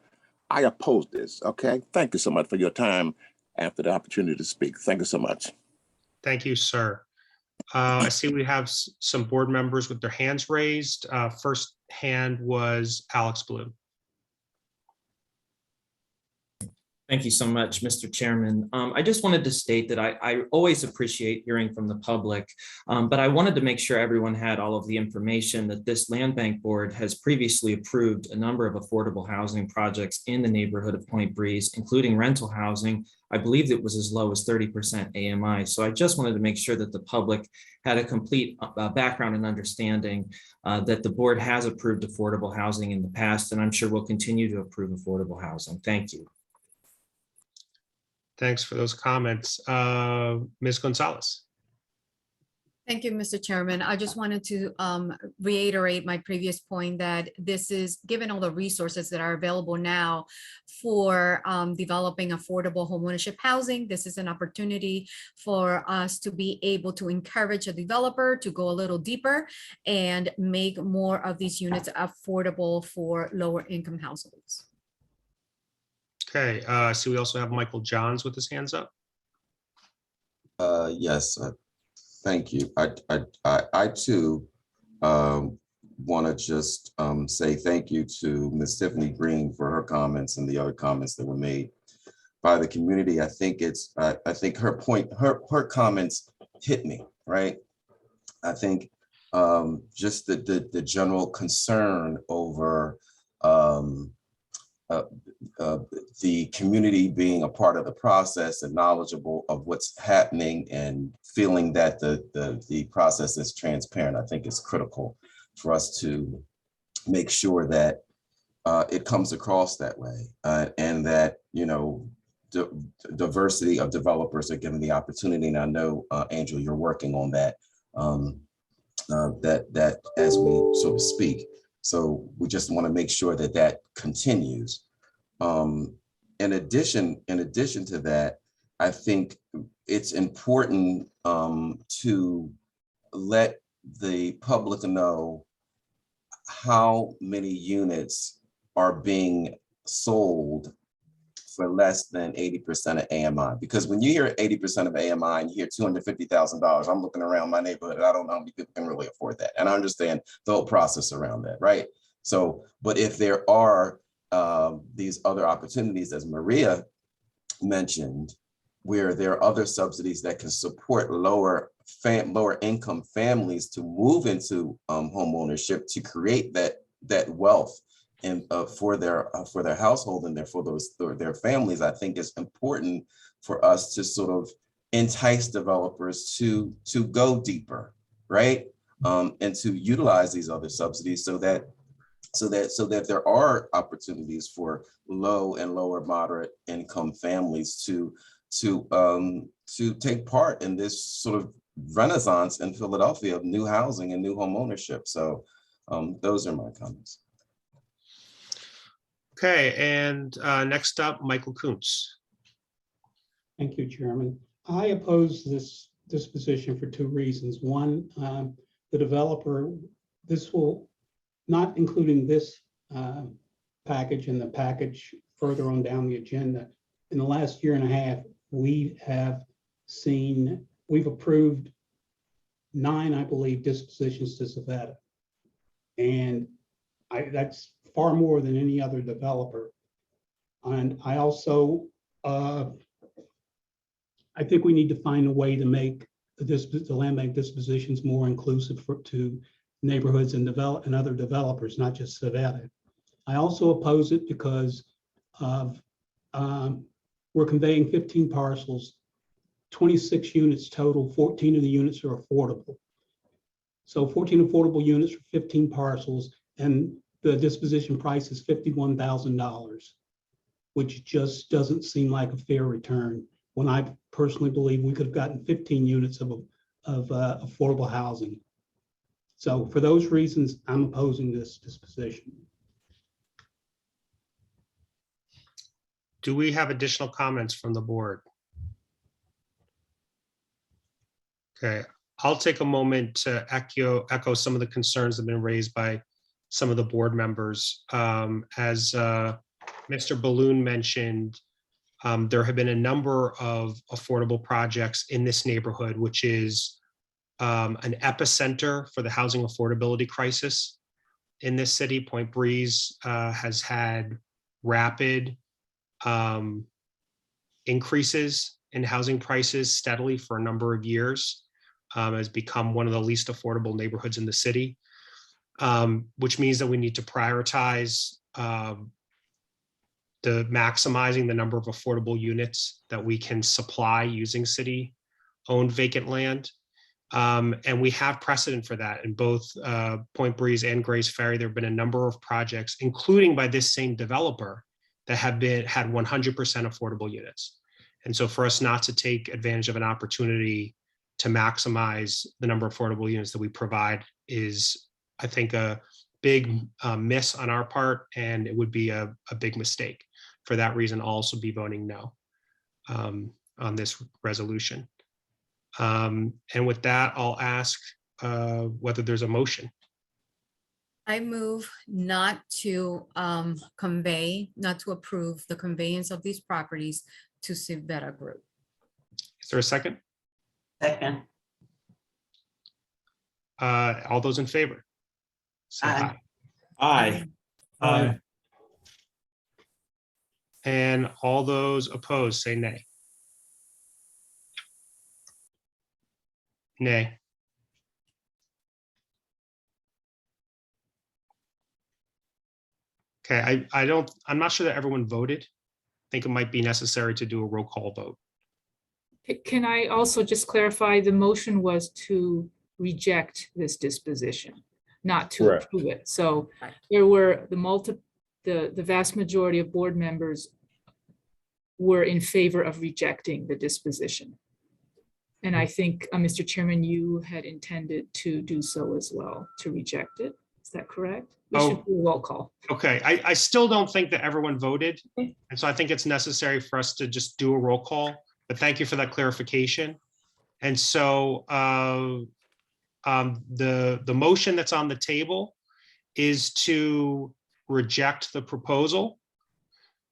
I oppose this, okay? Thank you so much for your time and for the opportunity to speak. Thank you so much. Thank you, sir. I see we have some board members with their hands raised. First hand was Alex Bloom. Thank you so much, Mr. Chairman. I just wanted to state that I always appreciate hearing from the public, but I wanted to make sure everyone had all of the information that this land bank board has previously approved a number of affordable housing projects in the neighborhood of Point Breeze, including rental housing. I believe it was as low as 30% AMI. So I just wanted to make sure that the public had a complete background and understanding that the board has approved affordable housing in the past, and I'm sure will continue to approve affordable housing. Thank you. Thanks for those comments. Ms. Gonzalez. Thank you, Mr. Chairman. I just wanted to reiterate my previous point that this is, given all the resources that are available now for developing affordable homeownership housing, this is an opportunity for us to be able to encourage a developer to go a little deeper and make more of these units affordable for lower income households. Okay, so we also have Michael Johns with his hands up. Yes, thank you. I too want to just say thank you to Ms. Tiffany Green for her comments and the other comments that were made by the community. I think I think her point, her comments hit me, right? I think just the general concern over the community being a part of the process and knowledgeable of what's happening and feeling that the process is transparent, I think is critical for us to make sure that it comes across that way and that, you know, diversity of developers are given the opportunity. And I know, Angel, you're working on that, that as we sort of speak. So we just want to make sure that that continues. In addition to that, I think it's important to let the public know how many units are being sold for less than 80% of AMI. Because when you hear 80% of AMI and you hear $250,000, I'm looking around my neighborhood and I don't know how many people can really afford that. And I understand the whole process around that, right? So, but if there are these other opportunities, as Maria mentioned, where there are other subsidies that can support lower income families to move into home ownership, to create that wealth and for their household and for their families, I think it's important for us to sort of entice developers to go deeper, right? And to utilize these other subsidies so that there are opportunities for low and lower moderate income families to take part in this sort of renaissance in Philadelphia of new housing and new home ownership. So those are my comments. Okay, and next up, Michael Kuntz. Thank you, Chairman. I oppose this disposition for two reasons. One, the developer, this will, not including this package and the package further on down the agenda. In the last year and a half, we've approved 9, I believe, dispositions to Savetta. And that's far more than any other developer. And I also, I think we need to find a way to make the land bank dispositions more inclusive to neighborhoods and other developers, not just Savetta. I also oppose it because of we're conveying 15 parcels, 26 units total, 14 of the units are affordable. So 14 affordable units for 15 parcels, and the disposition price is $51,000, which just doesn't seem like a fair return, when I personally believe we could have gotten 15 units of affordable housing. So for those reasons, I'm opposing this disposition. Do we have additional comments from the board? Okay, I'll take a moment to echo some of the concerns that have been raised by some of the board members. As Mr. Balloon mentioned, there have been a number of affordable projects in this neighborhood, which is an epicenter for the housing affordability crisis in this city. Point Breeze has had rapid increases in housing prices steadily for a number of years, has become one of the least affordable neighborhoods in the city, which means that we need to prioritize the maximizing the number of affordable units that we can supply using city-owned vacant land. And we have precedent for that in both Point Breeze and Grays Ferry. There have been a number of projects, including by this same developer, that had 100% affordable units. And so for us not to take advantage of an opportunity to maximize the number of affordable units that we provide is, I think, a big miss on our part, and it would be a big mistake. For that reason, I'll also be voting no on this resolution. And with that, I'll ask whether there's a motion. I move not to not to approve the conveyance of these properties to Savetta Group. Is there a second? Second. All those in favor? Say aye. Aye. Aye. And all those opposed, say nay. Nay. Okay, I'm not sure that everyone voted. I think it might be necessary to do a roll call vote. Can I also just clarify, the motion was to reject this disposition, not to Correct. approve it. So there were the vast majority of board members were in favor of rejecting the disposition. And I think, Mr. Chairman, you had intended to do so as well, to reject it. Is that correct? We should do a roll call. Okay, I still don't think that everyone voted. And so I think it's necessary for us to just do a roll call, but thank you for that clarification. And so the motion that's on the table is to reject the proposal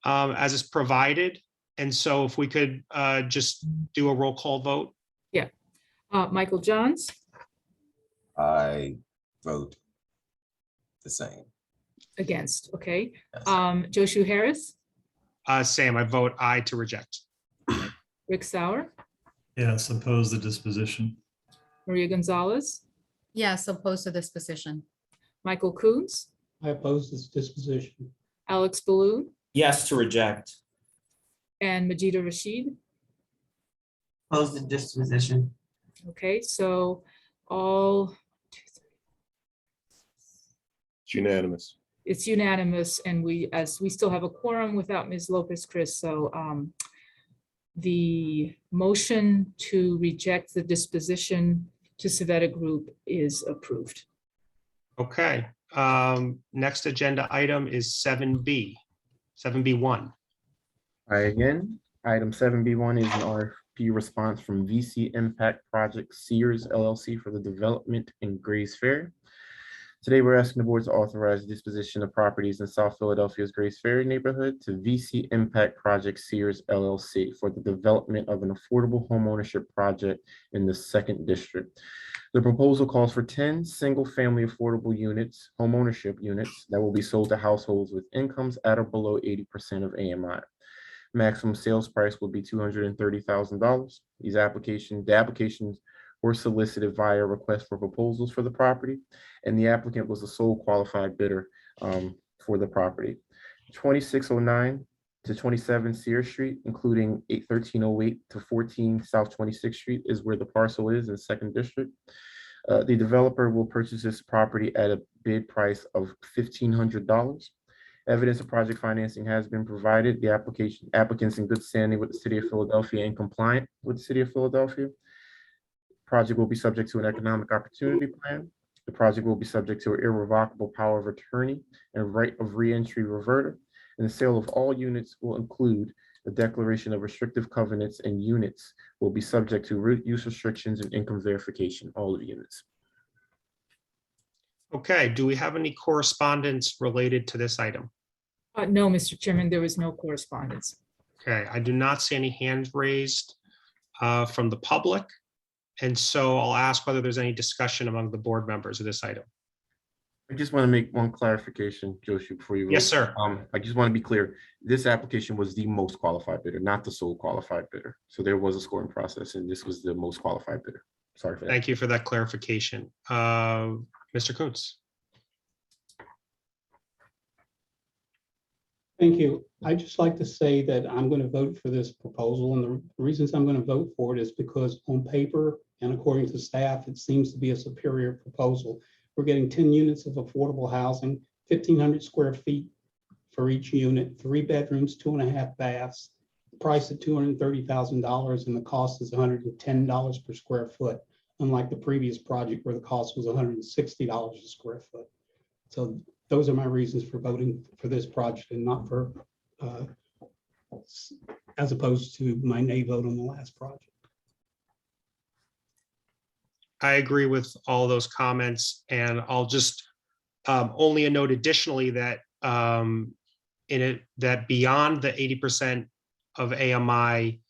as is provided. And so if we could just do a roll call vote. Yeah. Michael Johns, I vote the same. against, okay. Yes. Joshu Harris, Sam, I vote aye to reject. Rick Sauer, Yes, oppose the disposition. Maria Gonzalez, Yes, opposed to this position. Michael Coons, I oppose this disposition. Alex Balloon, Yes to reject. and Majida Rashid. Oppose the disposition. Okay, so all, It's unanimous. it's unanimous, and as we still have a quorum without Ms. Lopez Chris, so the motion to reject the disposition to Savetta Group is approved. Okay, next agenda item is 7B, 7B1. Aye again. Item 7B1 is an RFP response from VC Impact Project Sears LLC for the development in Grays Ferry. Today, we're asking the board to authorize the disposition of properties in South Philadelphia's Grays Ferry neighborhood to VC Impact Project Sears LLC for the development of an affordable homeownership project in the 2nd District. The proposal calls for 10 single-family affordable units, homeownership units, that will be sold to households with incomes at or below 80% of AMI. Maximum sales price will be $230,000. The applications were solicited via request for proposals for the property, and the applicant was the sole qualified bidder for the property. 2609 to 27 Sears Street, including 1308 to 14 South 26th Street is where the parcel is in 2nd District. The developer will purchase this property at a bid price of $1,500. Evidence of project financing has been provided. The applicants in good standing with the City of Philadelphia and compliant with the City of Philadelphia. Project will be subject to an economic opportunity plan. The project will be subject to an irrevocable power of attorney and right of reentry reverter. And the sale of all units will include the declaration of restrictive covenants, and units will be subject to use restrictions and income verification, all of the units. Okay, do we have any correspondence related to this item? No, Mr. Chairman, there was no correspondence. Okay, I do not see any hands raised from the public. And so I'll ask whether there's any discussion among the board members of this item. I just want to make one clarification, Joshi, before you vote. Yes, sir. I just want to be clear. This application was the most qualified bidder, not the sole qualified bidder. So there was a scoring process, and this was the most qualified bidder. Sorry for that. Thank you for that clarification. Mr. Kuntz. Thank you. I'd just like to say that I'm going to vote for this proposal, and the reasons I'm going to vote for it is because on paper and according to staff, it seems to be a superior proposal. We're getting 10 units of affordable housing, 1,500 square feet for each unit, 3 bedrooms, 2.5 baths, price at $230,000, and the cost is $110 per square foot, unlike the previous project where the cost was $160 a square foot. So those are my reasons for voting for this project, and not for, as opposed to my nay vote on the last project. I agree with all those comments, and I'll just only a note additionally that that beyond the 80% of AMI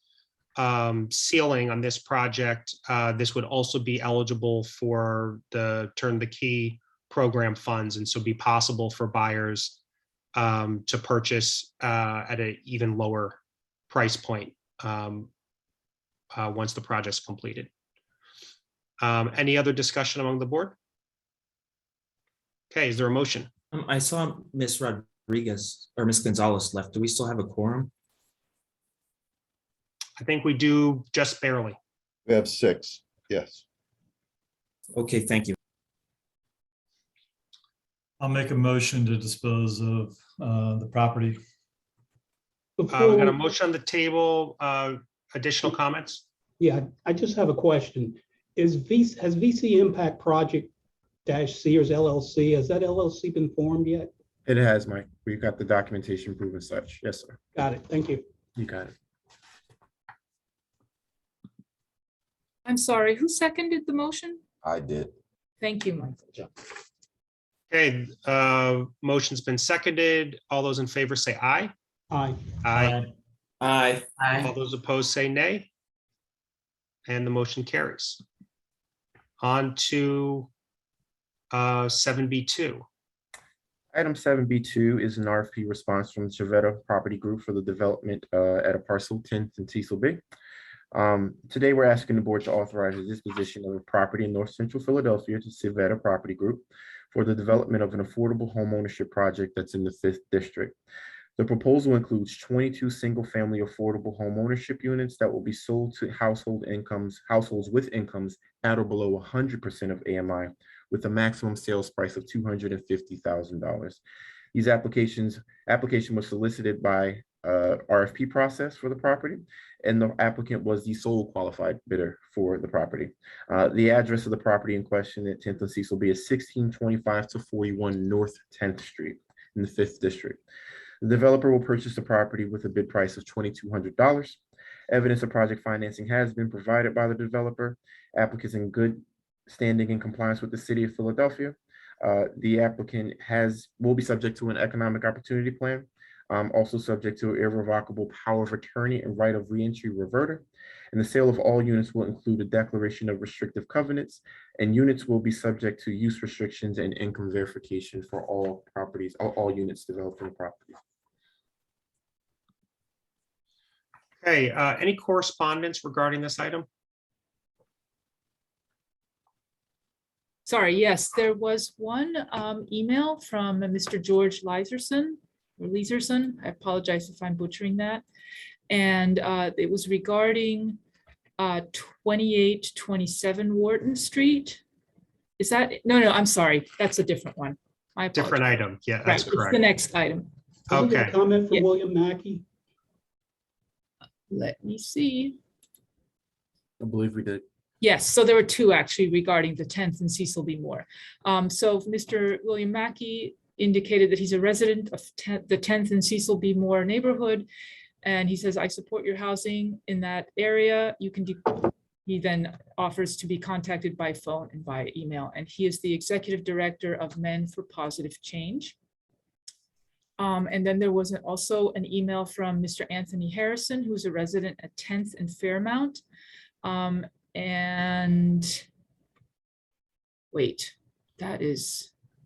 ceiling on this project, this would also be eligible for the Turn the Key program funds, and so be possible for buyers to purchase at an even lower price point once the project's completed. Any other discussion among the board? Okay, is there a motion? I saw Ms. Rodriguez or Ms. Gonzalez left. Do we still have a quorum? I think we do just barely. We have 6, yes. Okay, thank you. I'll make a motion to dispose of the property. We got a motion on the table. Additional comments? Yeah, I just have a question. Has VC Impact Project Sears LLC, has that LLC been formed yet? It has, Mike. We've got the documentation proving such. Yes, sir. Got it. Thank you. You got it. I'm sorry, who seconded the motion? I did. Thank you, Michael. Okay, motion's been seconded. All those in favor say aye. Aye. Aye. Aye. All those opposed say nay. And the motion carries. On to 7B2. Item 7B2 is an RFP response from Civetta Property Group for the development at a parcel 10th and Cecil B. Today, we're asking the board to authorize the disposition of a property in North Central Philadelphia to Civetta Property Group for the development of an affordable homeownership project that's in the 5th District. The proposal includes 22 single-family affordable homeownership units that will be sold to households with incomes at or below 100% of AMI, with a maximum sales price of $250,000. These application was solicited by RFP process for the property, and the applicant was the sole qualified bidder for the property. The address of the property in question at 10th and Cecil B is 1625 to 41 North 10th Street in the 5th District. The developer will purchase the property with a bid price of $2,200. Evidence of project financing has been provided by the developer. Applicants in good standing and compliance with the city of Philadelphia. The applicant will be subject to an economic opportunity plan, also subject to irrevocable power of attorney and right of reentry reverter. And the sale of all units will include a declaration of restrictive covenants, and units will be subject to use restrictions and income verification for all properties, all units developed on the property. Okay, any correspondence regarding this item? Sorry, yes, there was one email from Mr. George Liserson, or Liserson. I apologize if I'm butchering that. And it was regarding 2827 Wharton Street. Is that, no, I'm sorry, that's a different one. I apologize. Different item, yeah, Right, that's it's correct. the next item. Did we get a Okay. comment from Yeah. William Mackey? Let me see. I believe we did. Yes, so there were two actually regarding the 10th and Cecil B. Moore. So Mr. William Mackey indicated that he's a resident of the 10th and Cecil B. Moore neighborhood. And he says, I support your housing in that area. You can, he then offers to be contacted by phone and by email. And he is the executive director of Men for Positive Change. And then there was also an email from Mr. Anthony Harrison, who's a resident at 10th and Fairmount. And wait, that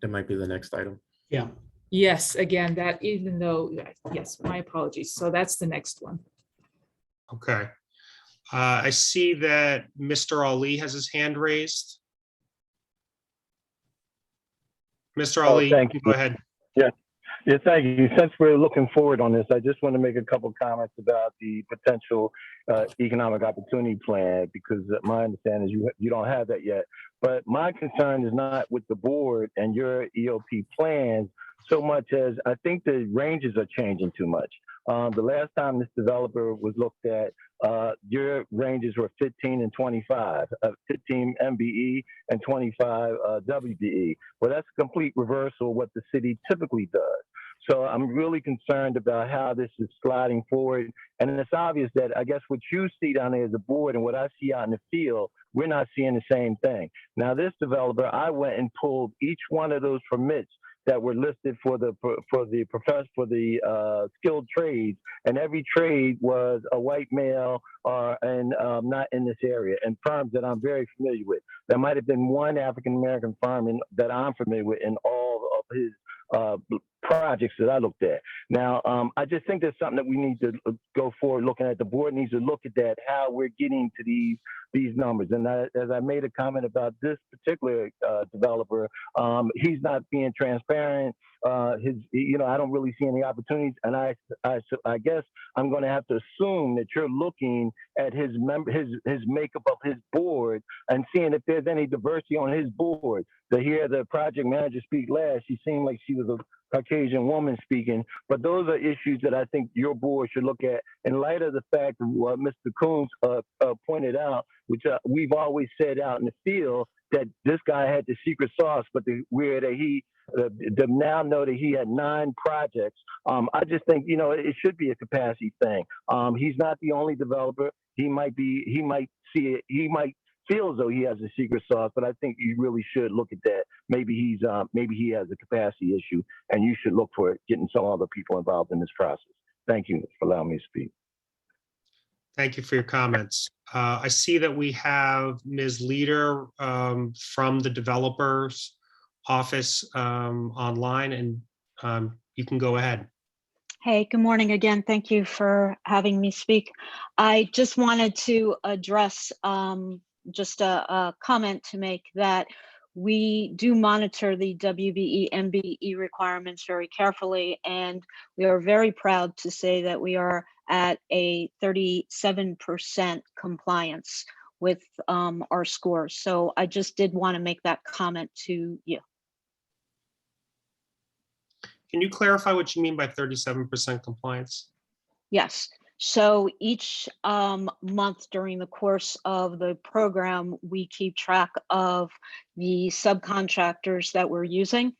might be the next item. Yeah. Yes, again, that even though, yes, my apologies. So that's the next one. Okay. I see that Mr. Ali has his hand raised. Mr. Ali, thank you. go ahead. Yeah, thank you. Since we're looking forward on this, I just want to make a couple comments about the potential economic opportunity plan, because my understanding is you don't have that yet. But my concern is not with the board and your EOP plans so much as I think the ranges are changing too much. The last time this developer was looked at, your ranges were 15 and 25, 15 MBE and 25 WBE. Well, that's a complete reversal of what the city typically does. So I'm really concerned about how this is sliding forward. And it's obvious that I guess what you see down there as a board and what I see out in the field, we're not seeing the same thing. Now, this developer, I went and pulled each one of those permits that were listed for the skilled trades, and every trade was a white male and not in this area, and firms that I'm very familiar with. There might have been one African American firm that I'm familiar with in all of his projects that I looked at. Now, I just think there's something that we need to go forward looking at. The board needs to look at that, how we're getting to these numbers. And as I made a comment about this particular developer, he's not being transparent. I don't really see any opportunities. And I guess I'm going to have to assume that you're looking at his makeup of his board and seeing if there's any diversity on his board. To hear the project manager speak last, she seemed like she was a Caucasian woman speaking, but those are issues that I think your board should look at in light of the fact of what Mr. Coons pointed out, which we've always said out in the field, that this guy had the secret sauce, but to now know that he had 9 projects. I just think, it should be a capacity thing. He's not the only developer. He might feel as though he has a secret sauce, but I think you really should look at that. Maybe he has a capacity issue, and you should look for getting some other people involved in this process. Thank you for allowing me to speak. Thank you for your comments. I see that we have Ms. Leader from the developer's office online, and you can go ahead. Hey, good morning again. Thank you for having me speak. I just wanted to address just a comment to make that we do monitor the WBE, MBE requirements very carefully, and we are very proud to say that we are at a 37% compliance with our scores. So I just did want to make that comment to you. Can you clarify what you mean by 37% compliance? Yes. So each month during the course of the program, we keep track of the subcontractors that we're using.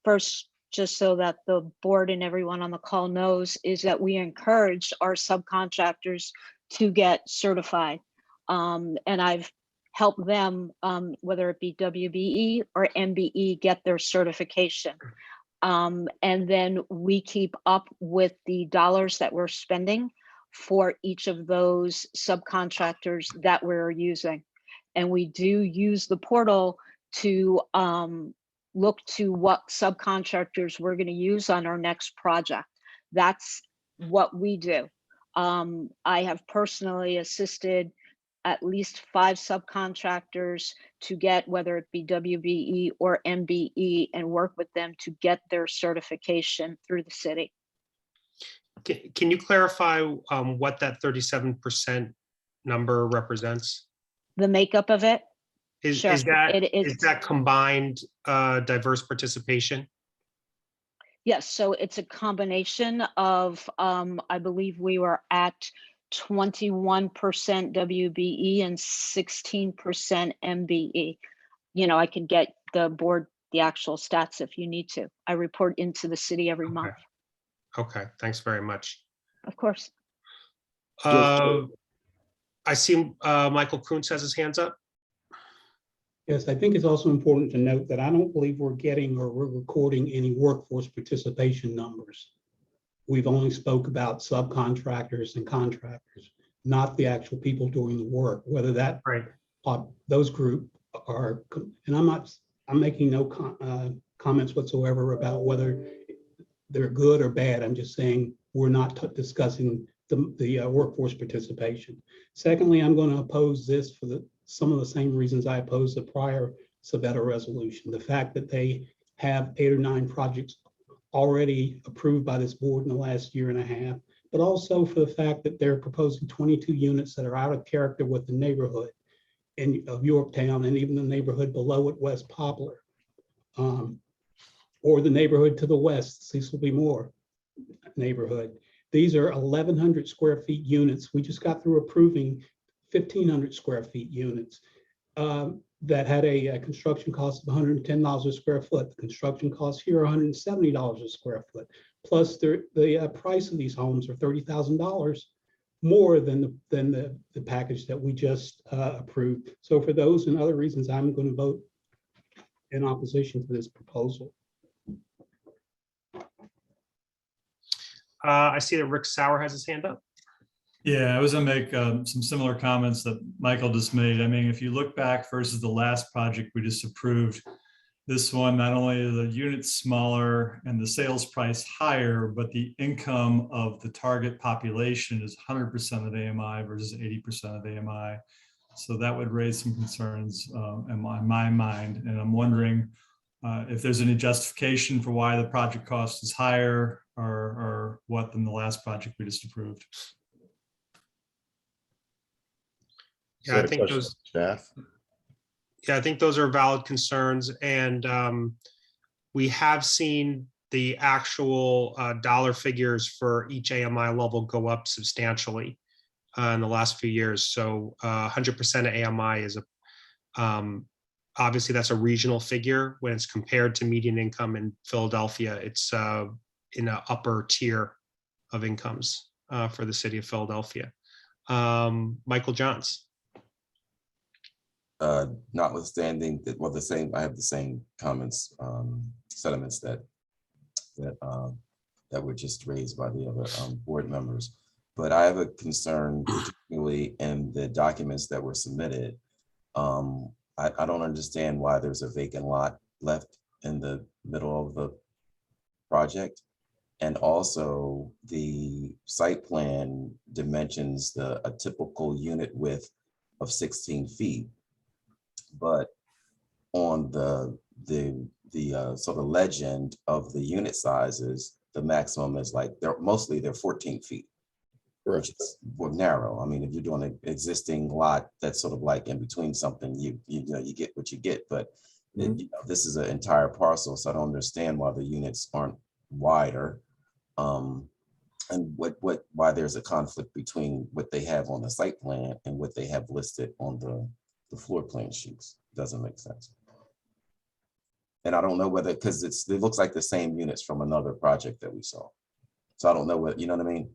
First just so that the board and everyone on the call knows, is that we encourage our subcontractors to get certified. And I've helped them, whether it be WBE or MBE, get their certification. And then we keep up with the dollars that we're spending for each of those subcontractors that we're using. And we do use the portal to look to what subcontractors we're going to use on our next project. That's what we do. I have personally assisted at least 5 subcontractors to get, whether it be WBE or MBE, and work with them to get their certification through the city. Can you clarify what that 37% number represents? The makeup of it? Is Sure. is that combined diverse participation? Yes, so it's a combination of, I believe we were at 21% WBE and 16% MBE. You know, I can get the board the actual stats if you need to. I report into the city every month. Okay, thanks very much. Of course. I see Michael Kuntz has his hands up. Yes, I think it's also important to note that I don't believe we're getting or we're recording any workforce participation numbers. We've only spoke about subcontractors and contractors, not the actual people doing the work, whether that those group are, and I'm making no comments whatsoever about whether they're good or bad. I'm just saying we're not discussing the workforce participation. Secondly, I'm going to oppose this for some of the same reasons I opposed the prior Savetta resolution. The fact that they have 8 or 9 projects already approved by this board in the last year and a half, but also for the fact that they're proposing 22 units that are out of character with the neighborhood of Yorktown and even the neighborhood below it, West Poplar, or the neighborhood to the west, Cecil B. Moore neighborhood. These are 1,100 square feet units. We just got through approving 1,500 square feet units that had a construction cost of $110 a square foot. The construction costs here are $170 a square foot. Plus the price of these homes are $30,000 more than the package that we just approved. So for those and other reasons, I'm going to vote in opposition to this proposal. I see that Rick Sauer has his hand up. Yeah, I was gonna make some similar comments that Michael just made. I mean, if you look back versus the last project we just approved, this one, not only are the units smaller and the sales price higher, but the income of the target population is 100% of AMI versus 80% of AMI. So that would raise some concerns in my mind. And I'm wondering if there's any justification for why the project cost is higher or what than the last project we just approved. Yeah, I think those staff. Yeah, I think those are valid concerns, and we have seen the actual dollar figures for each AMI level go up substantially in the last few years. So 100% of AMI is obviously that's a regional figure. When it's compared to median income in Philadelphia, it's in an upper tier of incomes for the city of Philadelphia. Michael Johns. Notwithstanding that, well, I have the same comments, sentiments that were just raised by the other board members. But I have a concern, particularly in the documents that were submitted. I don't understand why there's a vacant lot left in the middle of the project. And also the site plan dimensions a typical unit width of 16 feet. But on the sort of legend of the unit sizes, the maximum is like they're 14 feet, which is more narrow. I mean, if you're doing an existing lot that's sort of like in between something, you get what you get. But this is an entire parcel, so I don't understand why the units aren't wider, and why there's a conflict between what they have on the site plan and what they have listed on the floor plan sheets. Doesn't make sense. And I don't know whether, because it looks like the same units from another project that we saw. So I don't know what, you know what I mean?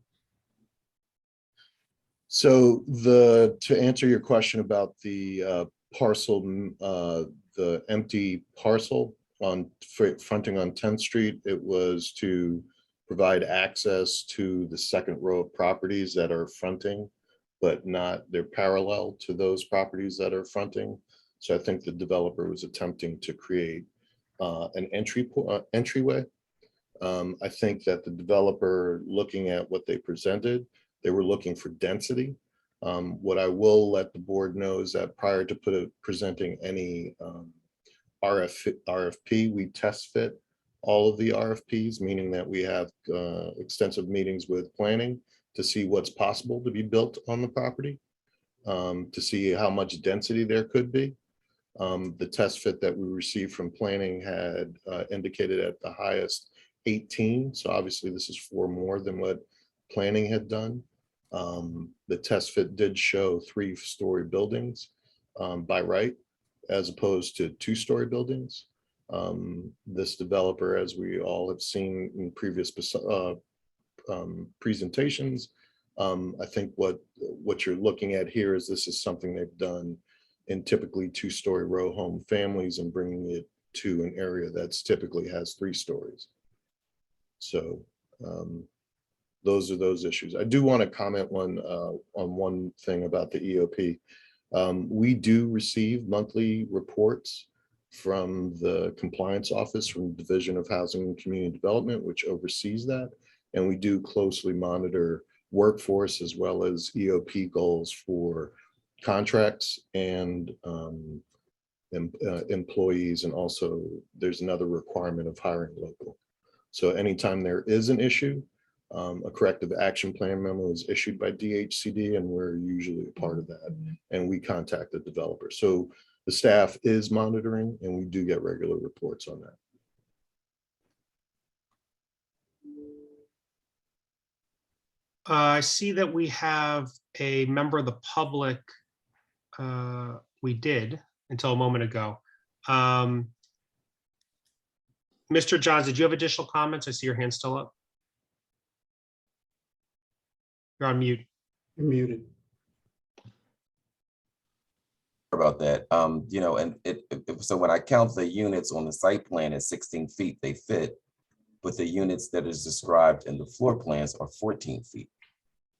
So to answer your question about the parcel, the empty parcel fronting on 10th Street, it was to provide access to the second row of properties that are fronting, but they're parallel to those properties that are fronting. So I think the developer was attempting to create an entryway. I think that the developer, looking at what they presented, they were looking for density. What I will let the board know is that prior to presenting any RFP, we test fit all of the RFPs, meaning that we have extensive meetings with planning to see what's possible to be built on the property, to see how much density there could be. The test fit that we received from planning had indicated at the highest 18. So obviously this is 4 more than what planning had done. The test fit did show 3-story buildings by right, as opposed to 2-story buildings. This developer, as we all have seen in previous presentations, I think what you're looking at here is this is something they've done in typically 2-story row home families and bringing it to an area that's typically has 3 stories. So those are those issues. I do want to comment on one thing about the EOP. We do receive monthly reports from the compliance office from the Division of Housing and Community Development, which oversees that. And we do closely monitor workforce as well as EOP goals for contracts and employees. And also there's another requirement of hiring local. So anytime there is an issue, a corrective action plan memo is issued by DHCD, and we're usually a part of that. And we contact the developer. So the staff is monitoring, and we do get regular reports on that. I see that we have a member of the public. We did until a moment ago. Mr. Johns, did you have additional comments? I see your hand still up. You're on mute. You're muted. About that, you know, and so when I count the units on the site plan at 16 feet, they fit, but the units that is described in the floor plans are 14 feet.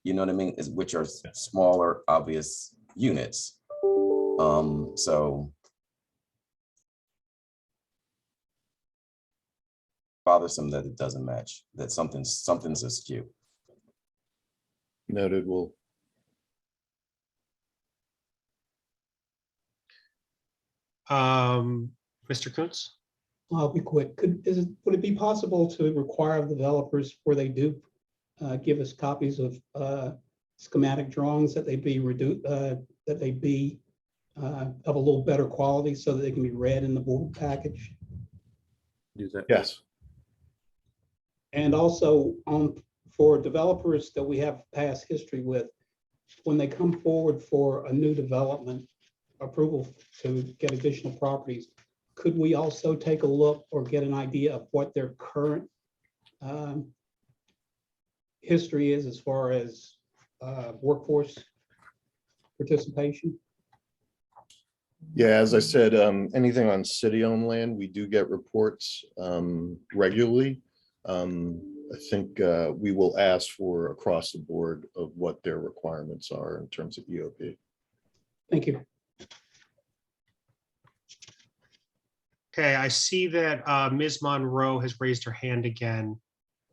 You know what I mean? Which are smaller, obvious units. So bothersome that it doesn't match, that something's askew. Noted. Will. Mr. Kuntz? I'll be quick. Would it be possible to require developers where they do give us copies of schematic drawings that they be of a little better quality so that they can be read in the board package? Do that. Yes. And also for developers that we have past history with, when they come forward for a new development approval to get additional properties, could we also take a look or get an idea of what their current history is as far as workforce participation? Yeah, as I said, anything on city-owned land, we do get reports regularly. I think we will ask for across the board of what their requirements are in terms of EOP. Thank you. Okay, I see that Ms. Monroe has raised her hand again.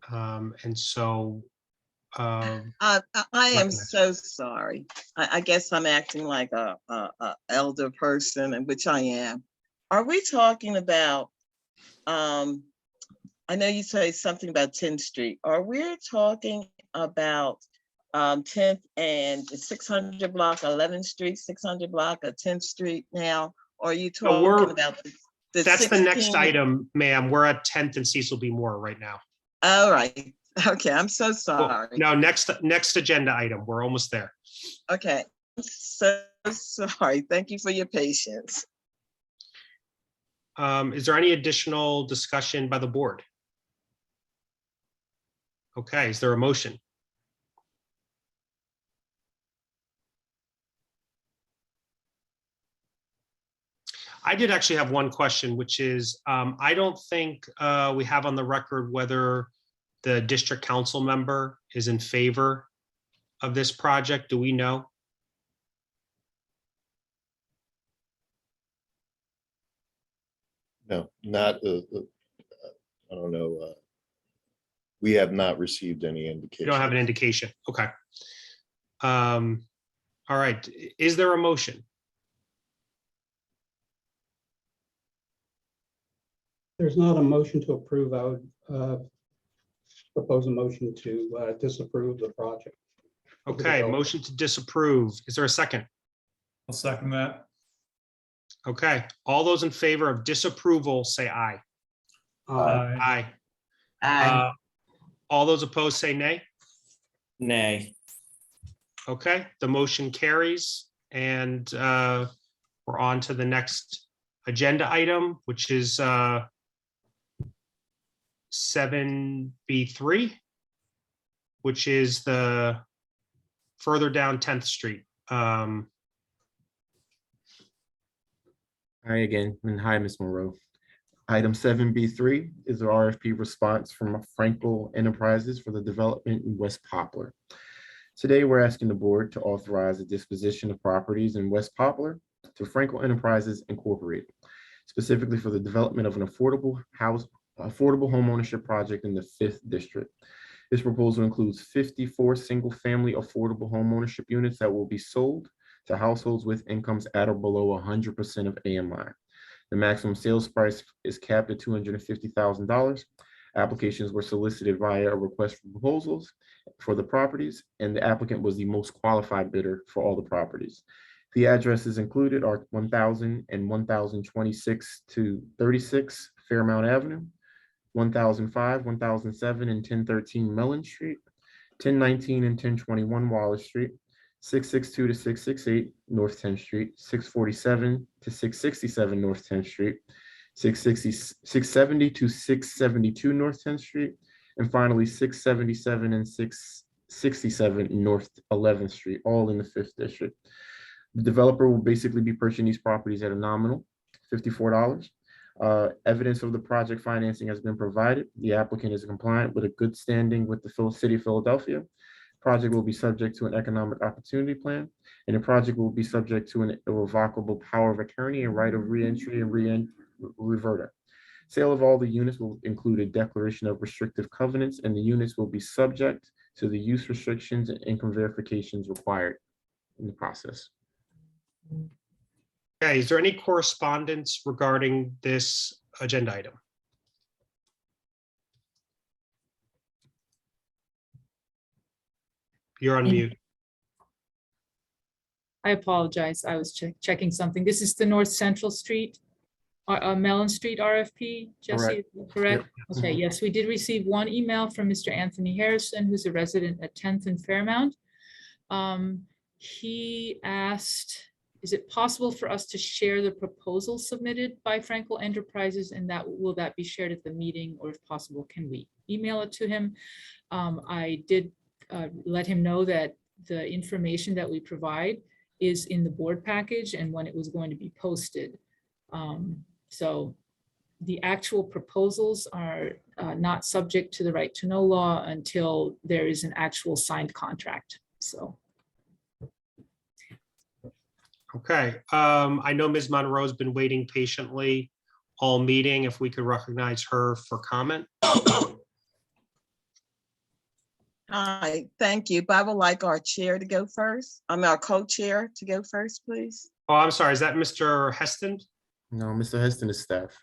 And so I am so sorry. I guess I'm acting like a elder person, and which I am. Are we talking about, I know you say something about 10th Street. Are we talking about 10th and 600 block, 11th Street, 600 block, or 10th Street now? Or are you talking about the that's 16? the next item, ma'am. We're at 10th and Cecil B. Moore right now. All right. Okay, I'm so sorry. No, next agenda item. We're almost there. Okay, I'm so sorry. Thank you for your patience. Is there any additional discussion by the board? Okay, is there a motion? I did actually have one question, which is, I don't think we have on the record whether the district council member is in favor of this project. Do we know? No, not, I don't know. We have not received any You indication. don't have an indication. Okay. All right. Is there a motion? There's not a motion to approve. I would propose a motion to disapprove the project. Okay, motion to disapprove. Is there a second? I'll second that. Okay, all those in favor of disapproval, say aye. Aye. Aye. All those opposed, say nay. Nay. Okay, the motion carries, and we're on to the next agenda item, which is 7B3, which is the further down 10th Street. Hi again, and hi, Ms. Monroe. Item 7B3 is the RFP response from Frankel Enterprises for the development in West Poplar. Today, we're asking the board to authorize the disposition of properties in West Poplar to Frankel Enterprises Incorporated, specifically for the development of an affordable homeownership project in the 5th district. This proposal includes 54 single-family affordable homeownership units that will be sold to households with incomes at or below 100% of AMI. The maximum sales price is capped at $250,000. Applications were solicited via a request for proposals for the properties, and the applicant was the most qualified bidder for all the properties. The addresses included are 1000 and 1026 to 36 Fairmount Avenue, 1005, 1007, and 1013 Mellon Street, 1019 and 1021 Wallace Street, 662 to 668 North 10th Street, 647 to 667 North 10th Street, 670 to 672 North 10th Street, and finally 677 and 667 North 11th Street, all in the 5th district. The developer will basically be purchasing these properties at a nominal $54. Evidence of the project financing has been provided. The applicant is compliant with a good standing with the City of Philadelphia. Project will be subject to an economic opportunity plan, and the project will be subject to an irrevocable power of attorney and right of reentry and reverter. Sale of all the units will include a declaration of restrictive covenants, and the units will be subject to the use restrictions and income verifications required in the process. Okay, is there any correspondence regarding this agenda item? You're on mute. I apologize. I was checking something. This is the North Central Street, Mellon Street RFP. Jesse, is that correct? Yep. Okay, yes, we did receive one email from Mr. Anthony Harrison, who's a resident at 10th and Fairmount. He asked, is it possible for us to share the proposal submitted by Frankel Enterprises, and will that be shared at the meeting, or if possible, can we email it to him? I did let him know that the information that we provide is in the board package and when it was going to be posted. So the actual proposals are not subject to the right to know law until there is an actual signed contract. So. Okay, I know Ms. Monroe's been waiting patiently all meeting. If we could recognize her for comment. Hi, thank you. But I would like our chair to go first. Our co-chair to go first, please. Oh, I'm sorry, is that Mr. Heston? No, Mr. Heston is staff.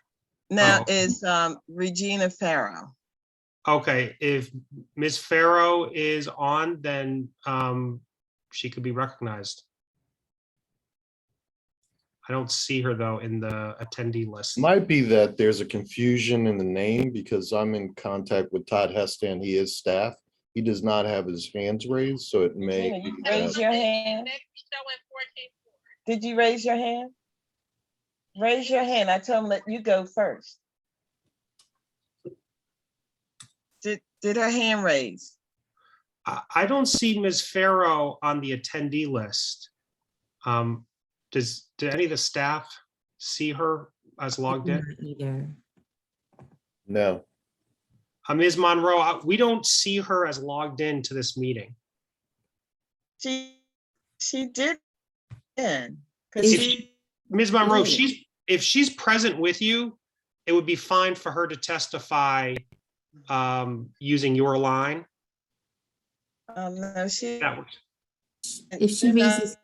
Now Oh. is Regina Farrow. Okay, if Ms. Farrow is on, then she could be recognized. I don't see her though in the attendee list. Might be that there's a confusion in the name because I'm in contact with Todd Heston. He is staff. He does not have his hands raised, so it may. Regina, you raise your hand. Did you raise your hand? Raise your hand. I told him that you go first. Did her hand raise? I don't see Ms. Farrow on the attendee list. Did any of the staff see her as logged in? Either. No. Ms. Monroe, we don't see her as logged in to this meeting. She did. Ms. Monroe, if she's present with you, it would be fine for her to testify using your line. No, That works. If she raises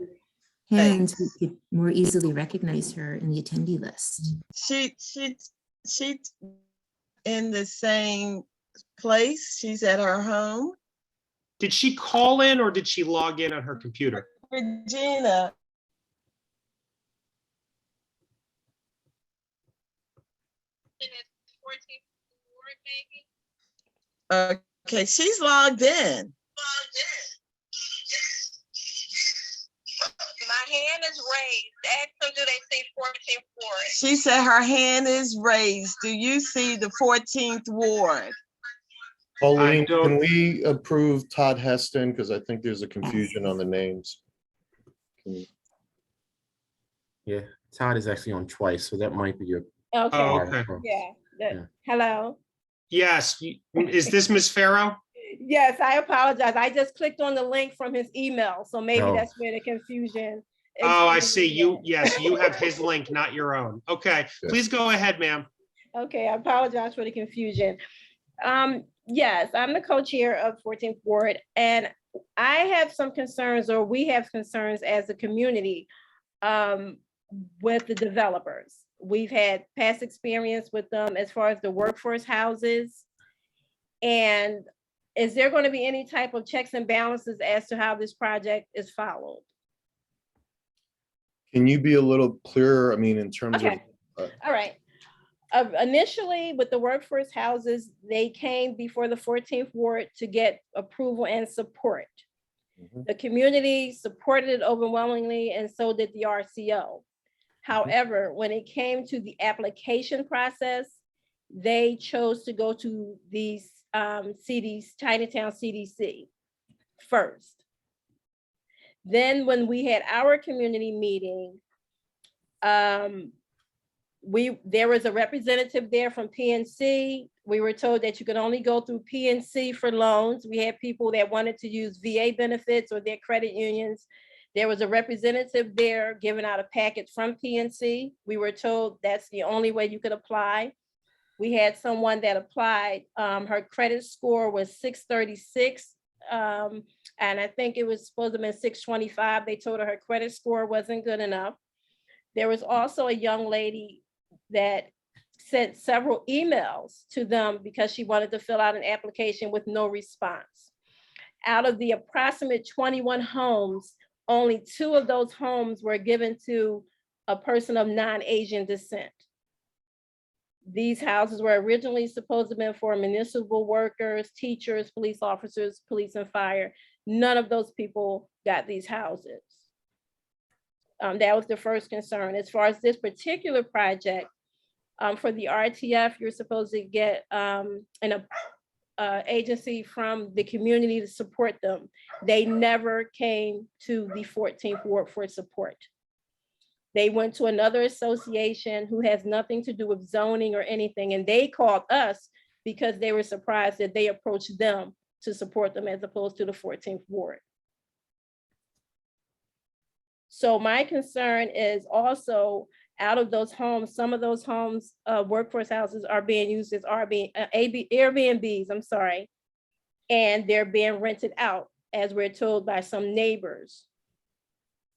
her hands, we could more easily recognize her in the attendee list. She in the same place. She's at her home. Did she call in or did she log in on her computer? Regina. Okay, she's logged in. My hand is raised. Ask them, do they see 14th Ward? She said her hand is raised. Do you see the 14th Ward? Pauline, can we approve Todd Heston? Because I think there's a confusion on the names. Yeah, Todd is actually on twice, so that might be your. Okay. Oh, okay. Hello. Yes. Is this Ms. Farrow? Yes, I apologize. I just clicked on the link from his email, so maybe that's where the confusion. Oh, I see. Yes, you have his link, not your own. Okay, please go ahead, ma'am. Okay, I apologize for the confusion. Yes, I'm the co-chair of 14th Ward, and I have some concerns, or we have concerns as a community with the developers. We've had past experience with them as far as the workforce houses. And is there going to be any type of checks and balances as to how this project is followed? Can you be a little clearer? I mean, in terms of. All right. Initially, with the workforce houses, they came before the 14th Ward to get approval and support. The community supported it overwhelmingly, and so did the RCO. However, when it came to the application process, they chose to go to these Chinatown CDC first. Then when we had our community meeting, there was a representative there from PNC. We were told that you could only go through PNC for loans. We had people that wanted to use VA benefits or their credit unions. There was a representative there giving out a packet from PNC. We were told that's the only way you could apply. We had someone that applied. Her credit score was 636. And I think it was supposed to have been 625. They told her credit score wasn't good enough. There was also a young lady that sent several emails to them because she wanted to fill out an application with no response. Out of the approximate 21 homes, only 2 of those homes were given to a person of non-Asian descent. These houses were originally supposed to have been for municipal workers, teachers, police officers, police and fire. None of those people got these houses. That was the first concern. As far as this particular project, for the RTF, you're supposed to get an agency from the community to support them. They never came to the 14th Ward for support. They went to another association who has nothing to do with zoning or anything, and they called us because they were surprised that they approached them to support them as opposed to the 14th Ward. So my concern is also, out of those homes, some of those homes, workforce houses are being used as Airbnbs, I'm sorry, and they're being rented out, as we're told by some neighbors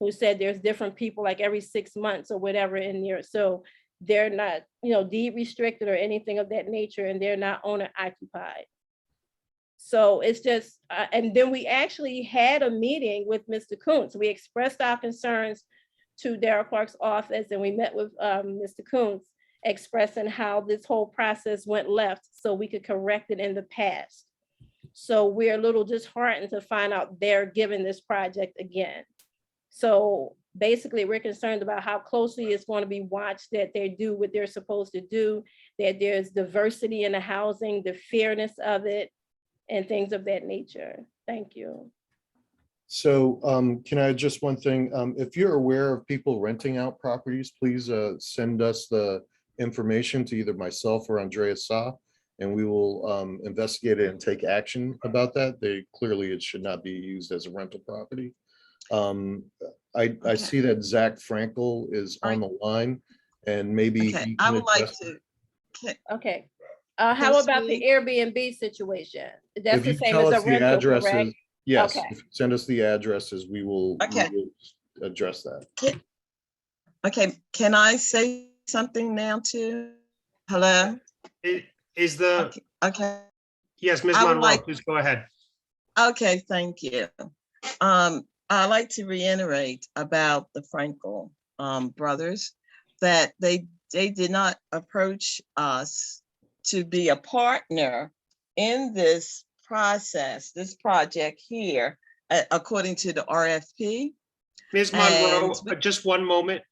who said there's different people like every 6 months or whatever in there. So they're not, deed restricted or anything of that nature, and they're not owner occupied. So it's just, and then we actually had a meeting with Mr. Kuntz. We expressed our concerns to Darryl Clark's office, and we met with Mr. Kuntz, expressing how this whole process went left so we could correct it in the past. So we're a little disheartened to find out they're giving this project again. So Basically, we're concerned about how closely it's going to be watched, that they do what they're supposed to do, that there's diversity in the housing, the fairness of it, and things of that nature. Thank you. So can I just one thing, if you're aware of people renting out properties, please send us the information to either myself or Andrea Sa, and we will investigate it and take action about that. Clearly it should not be used as a rental property. I see that Zach Frankel is on the line, and maybe Okay, he I can would like address. to. Okay. How about the Airbnb situation? That's If the you same tell as a us the rental, addresses, correct? yes, Okay. if you send us the addresses, we will Okay. address that. Okay, can I say something now too? Hello? Is the, Okay. yes, Ms. I would Monroe, like- please go ahead. Okay, thank you. I'd like to reiterate about the Frankel brothers, that they did not approach us to be a partner in this process, this project here, according to the RFP. Ms. Monroe, just one moment.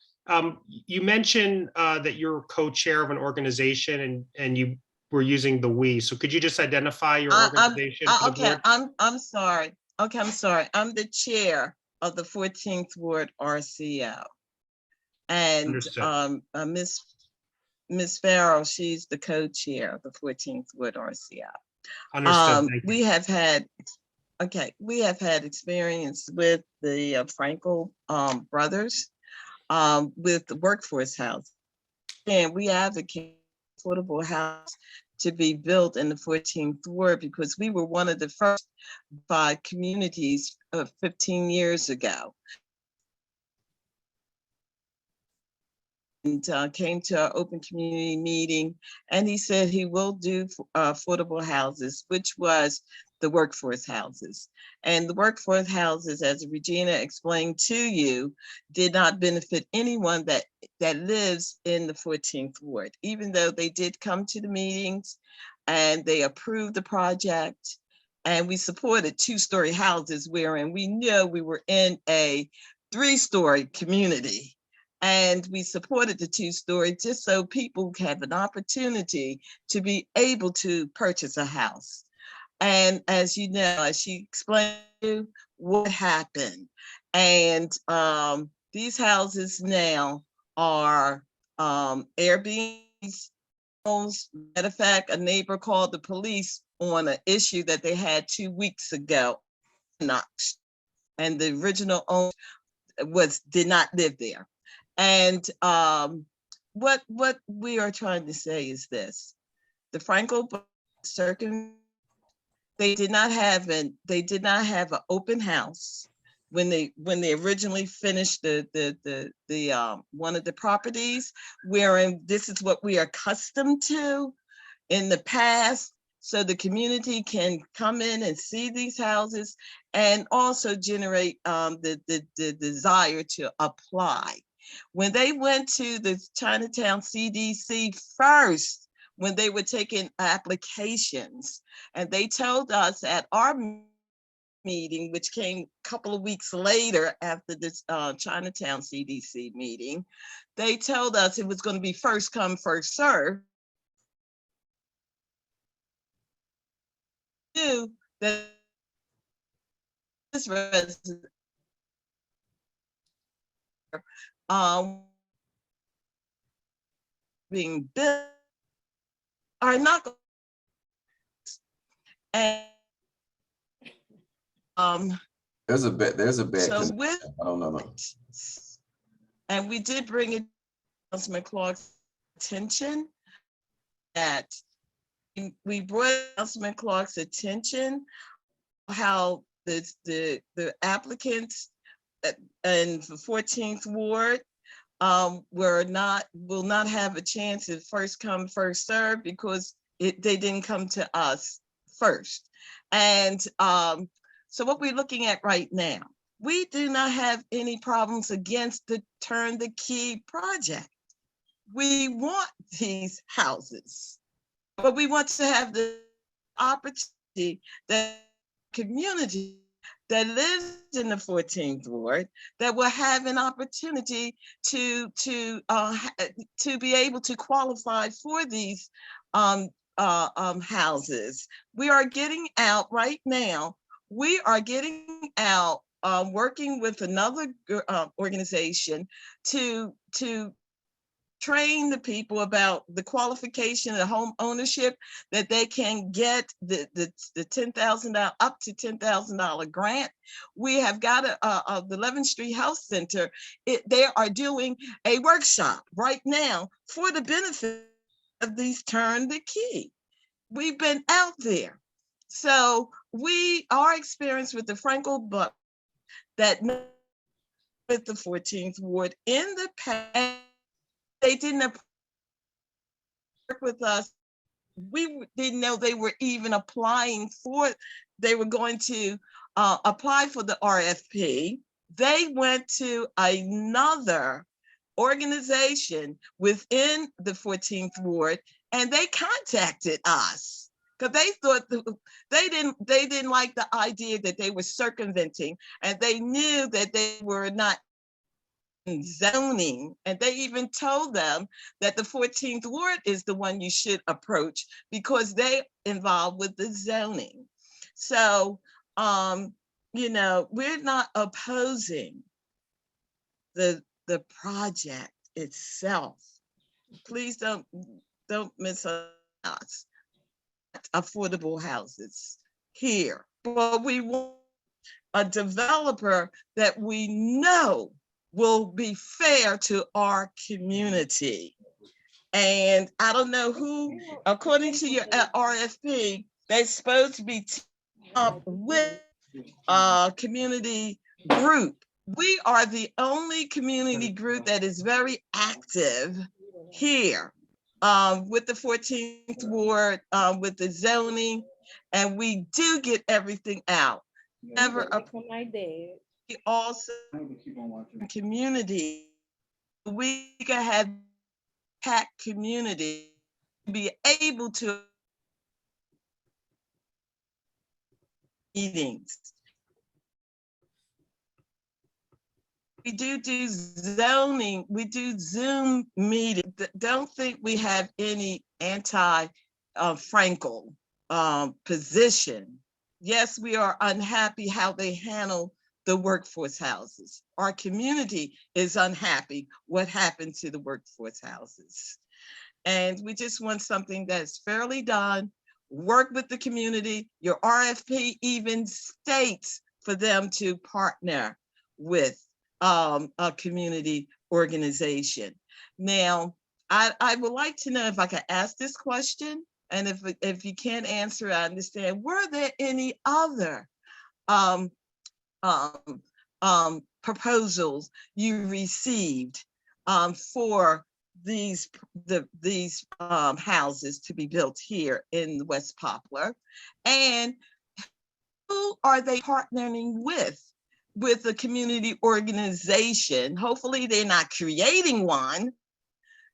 You mentioned that you're co-chair of an organization and you were using the we. So could you just identify your organization for the Okay, board? I'm sorry. Okay, I'm sorry. I'm the chair of the 14th Ward RCO. And Understood. Miss Farrell, she's the co-chair of the 14th Ward RCO. Understood. Thank you. We have had experience with the Frankel brothers with the workforce house. And we advocate affordable house to be built in the 14th Ward because we were one of the first 5 communities 15 years ago. And came to our open community meeting, and he said he will do affordable houses, which was the workforce houses. And the workforce houses, as Regina explained to you, did not benefit anyone that lives in the 14th Ward, even though they did come to the meetings and they approved the project. And we supported 2-story houses, wherein we knew we were in a 3-story community. And we supported the 2-story just so people have an opportunity to be able to purchase a house. And as you know, as she explained to you what happened. And these houses now are Airbnbs. Matter of fact, a neighbor called the police on an issue that they had 2 weeks ago. And the original owner did not live there. And what we are trying to say is this: the Frankel they did not have an open house when they originally finished the one of the properties, wherein this is what we are accustomed to in the past. So the community can come in and see these houses and also generate the desire to apply. When they went to the Chinatown CDC first, when they were taking applications, and they told us at our meeting, which came a couple of weeks later after this Chinatown CDC meeting, they told us it was going to be first come, first serve. That this resident being built are not, and there's a bad so connection. with, I don't know. and we did bring it to Councilman Clark's attention that we brought Councilman Clark's attention how the applicants in the 14th Ward will not have a chance at first come, first serve because they didn't come to us first. And so what we're looking at right now, we do not have any problems against the Turn the Key project. We want these houses, but we want to have the opportunity that community that lives in the 14th ward that will have an opportunity to be able to qualify for these houses. We are getting out right now. We are getting out, working with another organization to train the people about the qualification of home ownership, that they can get the $10,000 up to $10,000 grant. We have got the 11th Street Health Center. They are doing a workshop right now for the benefit of these Turn the Key. We've been out there. So our experience with the Frankel Buck that with the 14th ward in the past, they didn't work with us. We didn't know they were even applying for, they were going to apply for the RFP. They went to another organization within the 14th ward and they contacted us because they thought they didn't like the idea that they were circumventing, and they knew that they were not zoning, and they even told them that the 14th ward is the one you should approach because they involved with the zoning. So you know, we're not opposing the project itself. Please don't miss us. Affordable houses here, but we want a developer that we know will be fair to our community. And I don't know who, according to your RFP, they're supposed to be up with a community group. We are the only community group that is very active here with the 14th ward, with the zoning, and we do get everything out. Never upon my day. We also community. We can have packed community, be able to meetings. We do zoning, we do Zoom meetings. Don't think we have any anti-Frankel position. Yes, we are unhappy how they handle the workforce houses. Our community is unhappy what happened to the workforce houses. And we just want something that's fairly done, work with the community. Your RFP even states for them to partner with a community organization. Now, I would like to know if I could ask this question, and if you can't answer, I understand. Were there any other proposals you received for these houses to be built here in West Poplar? And who are they partnering with a community organization? Hopefully they're not creating one,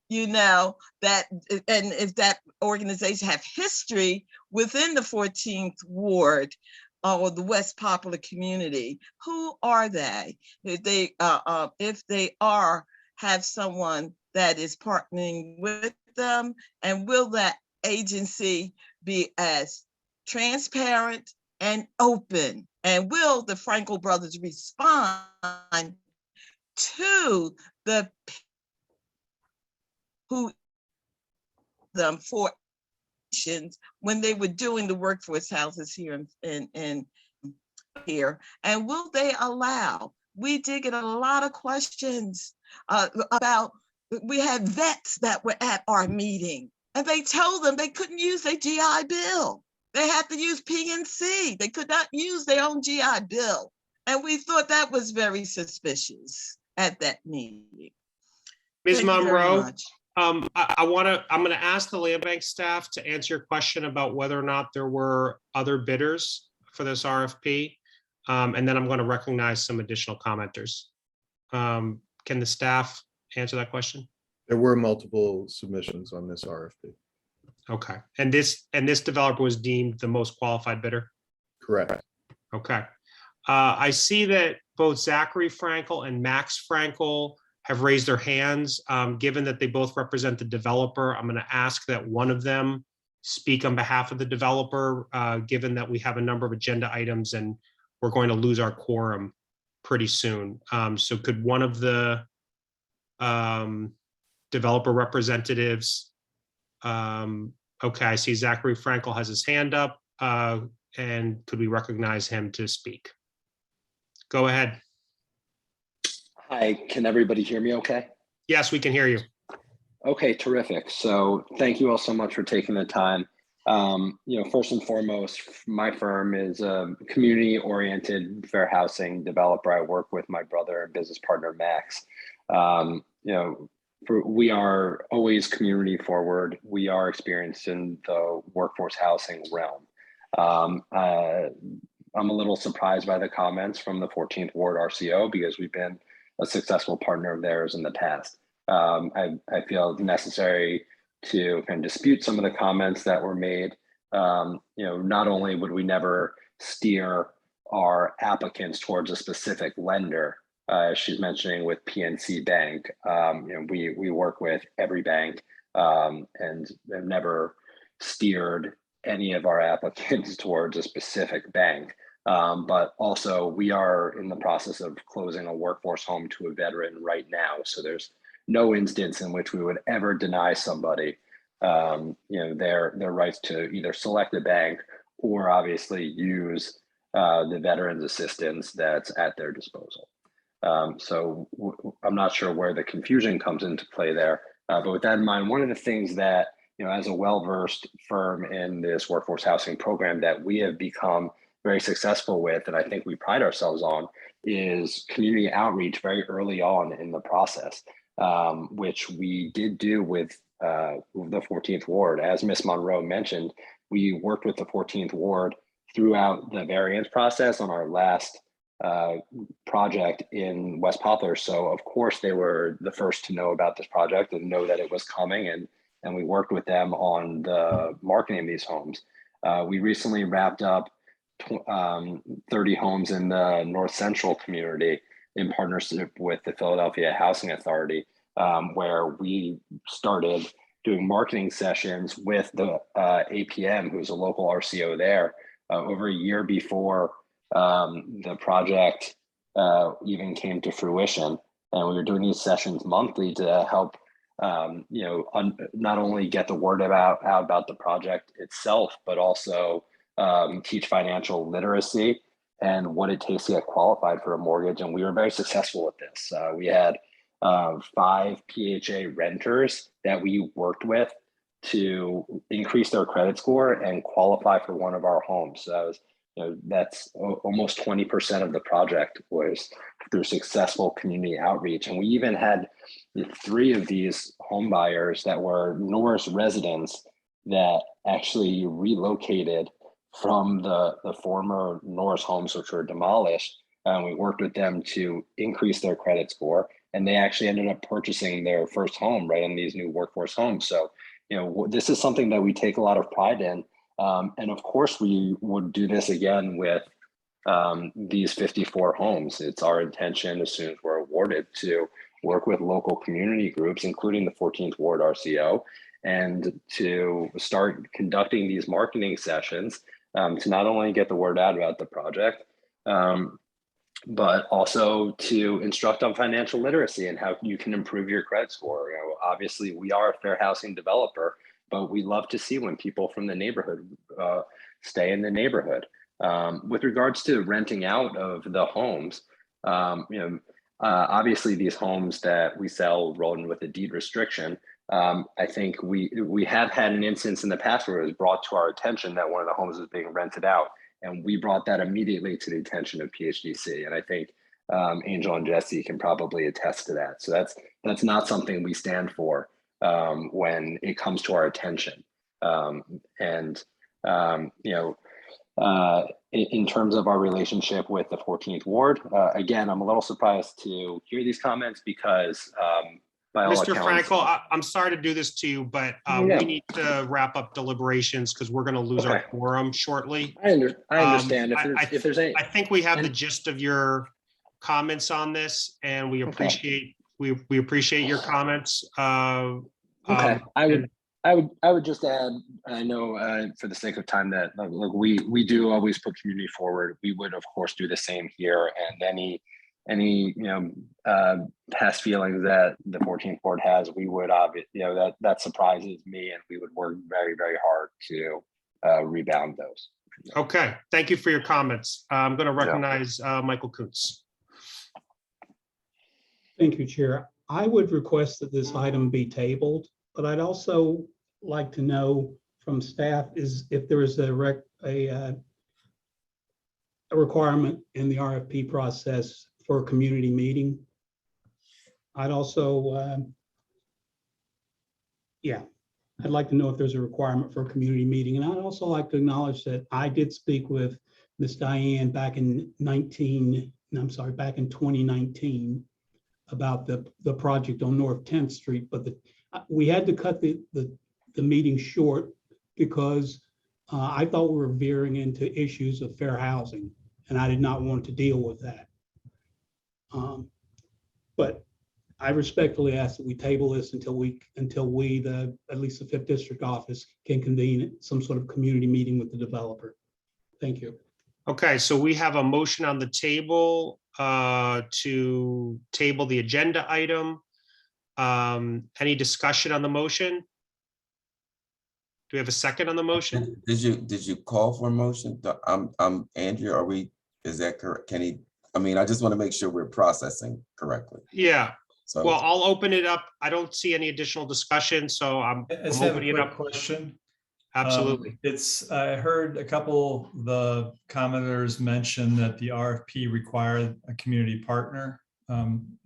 you know, that, and if that organization have history within the 14th ward or the West Poplar community. Who are they? If they have someone that is partnering with them, and will that agency be as transparent and open? And will the Frankel brothers respond to the who them for when they were doing the workforce houses here in here? And will they allow? We did get a lot of questions about, we had vets that were at our meeting and they told them they couldn't use their GI Bill. They had to use PNC. They could not use their own GI Bill. And we thought that was very suspicious at that meeting. Ms. Monroe, I'm going to ask the land bank staff to answer your question about whether or not there were other bidders for this RFP. And then I'm going to recognize some additional commenters. Can the staff answer that question? There were multiple submissions on this RFP. Okay. And this developer was deemed the most qualified bidder? Correct. Okay. I see that both Zachary Frankel and Max Frankel have raised their hands. Given that they both represent the developer, I'm going to ask that one of them speak on behalf of the developer, given that we have a number of agenda items and we're going to lose our quorum pretty soon. So could one of the developer representatives, okay, I see Zachary Frankel has his hand up, and could we recognize him to speak? Go ahead. Hi, can everybody hear me okay? Yes, we can hear you. Okay, terrific. So thank you all so much for taking the time. First and foremost, my firm is a community-oriented fair housing developer. I work with my brother and business partner, Max. We are always community forward. We are experienced in the workforce housing realm. I'm a little surprised by the comments from the 14th Ward RCO because we've been a successful partner of theirs in the past. I feel necessary to kind of dispute some of the comments that were made. Not only would we never steer our applicants towards a specific lender, as she's mentioning with PNC Bank, we work with every bank and have never steered any of our applicants towards a specific bank. But also we are in the process of closing a workforce home to a veteran right now. So there's no instance in which we would ever deny somebody their rights to either select a bank or obviously use the veterans assistance that's at their disposal. So I'm not sure where the confusion comes into play there. But with that in mind, one of the things that, as a well-versed firm in this workforce housing program that we have become very successful with, and I think we pride ourselves on, is community outreach very early on in the process, which we did do with the 14th Ward. As Ms. Monroe mentioned, we worked with the 14th Ward throughout the variance process on our last project in West Poplar. So of course they were the first to know about this project and know that it was coming, and we worked with them on the marketing of these homes. We recently wrapped up 30 homes in the North Central community in partnership with the Philadelphia Housing Authority, where we started doing marketing sessions with the APM, who's a local RCO there, over a year before the project even came to fruition. And we were doing these sessions monthly to help not only get the word out about the project itself, but also teach financial literacy and what it takes to get qualified for a mortgage. And we were very successful with this. We had 5 PHA renters that we worked with to increase their credit score and qualify for one of our homes. So that's almost 20% of the project was through successful community outreach. And we even had 3 of these home buyers that were Norris residents that actually relocated from the former Norris homes, which were demolished. And we worked with them to increase their credit score. And they actually ended up purchasing their first home right in these new workforce homes. So, this is something that we take a lot of pride in. And of course, we would do this again with these 54 homes. It's our intention, as soon as we're awarded, to work with local community groups, including the 14th Ward RCO, and to start conducting these marketing sessions to not only get the word out about the project, but also to instruct on financial literacy and how you can improve your credit score. Obviously, we are a fair housing developer, but we love to see when people from the neighborhood stay in the neighborhood. With regards to renting out of the homes, obviously these homes that we sell roll in with a deed restriction. I think we have had an instance in the past where it was brought to our attention that one of the homes was being rented out, and we brought that immediately to the attention of PHDC. And I think Angel and Jesse can probably attest to that. So that's not something we stand for when it comes to our attention. In terms of our relationship with the 14th Ward, again, I'm a little surprised to hear these comments because by all Mr. accounts. Frankel, I'm sorry to do this to you, but Yeah. we need to wrap up deliberations because we're going to lose our Okay. quorum shortly. I understand. If there's any, I think we have the and- gist of your comments on this, and we Okay. appreciate we appreciate your comments. Okay, I would just add, I know for the sake of time that look, we do always put community forward. We would of course do the same here, and any past feelings that the 14th ward has, we would that surprises me, and we would work very, very hard to rebound those. Okay, thank you for your comments. I'm going to recognize Michael Kuntz. Thank you, Chair. I would request that this item be tabled, but I'd also like to know from staff is if there is a requirement in the RFP process for a community meeting. I'd also, I'd like to know if there's a requirement for a community meeting. And I'd also like to acknowledge that I did speak with Ms. Diane back in 2019 about the project on North 10th Street, but we had to cut the meeting short because I thought we were veering into issues of fair housing, and I did not want to deal with that. But I respectfully ask that we table this until at least the 5th District office can convene some sort of community meeting with the developer. Thank you. Okay, so we have a motion on the table to table the agenda item. Any discussion on the motion? Do we have a second on the motion? Did you call for a motion? I'm Andrew. Is that correct? I just want to make sure we're processing correctly. Yeah. So, Well, I'll open it up. I don't see any additional discussion, so I'm opening it up. Question. Absolutely. I heard a couple of the commenters mention that the RFP required a community partner.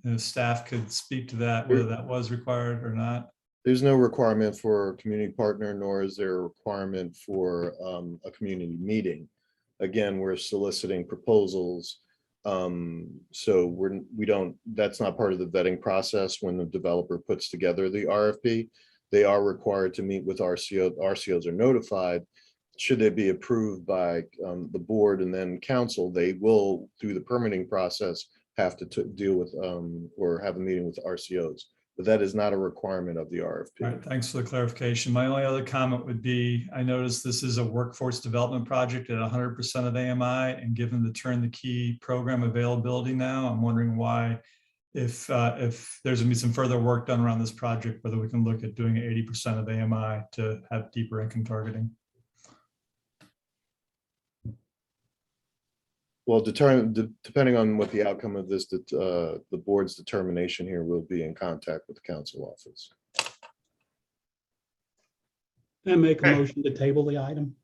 If staff could speak to that, whether that was required or not. There's no requirement for a community partner, nor is there a requirement for a community meeting. Again, we're soliciting proposals. So that's not part of the vetting process when the developer puts together the RFP. They are required to meet with RCO. RCOs are notified. Should they be approved by the board and then council, they will, through the permitting process, have to deal with or have a meeting with RCOs. But that is not a requirement of the RFP. All right, thanks for the clarification. My only other comment would be, I noticed this is a workforce development project at 100% of AMI, and given the turn the key program availability now, I'm wondering why, if there's gonna be some further work done around this project, whether we can look at doing 80% of AMI to have deeper income targeting. Well, depending on what the outcome of this, the board's determination here, will be in contact with the council office. Can I make a motion to table the item?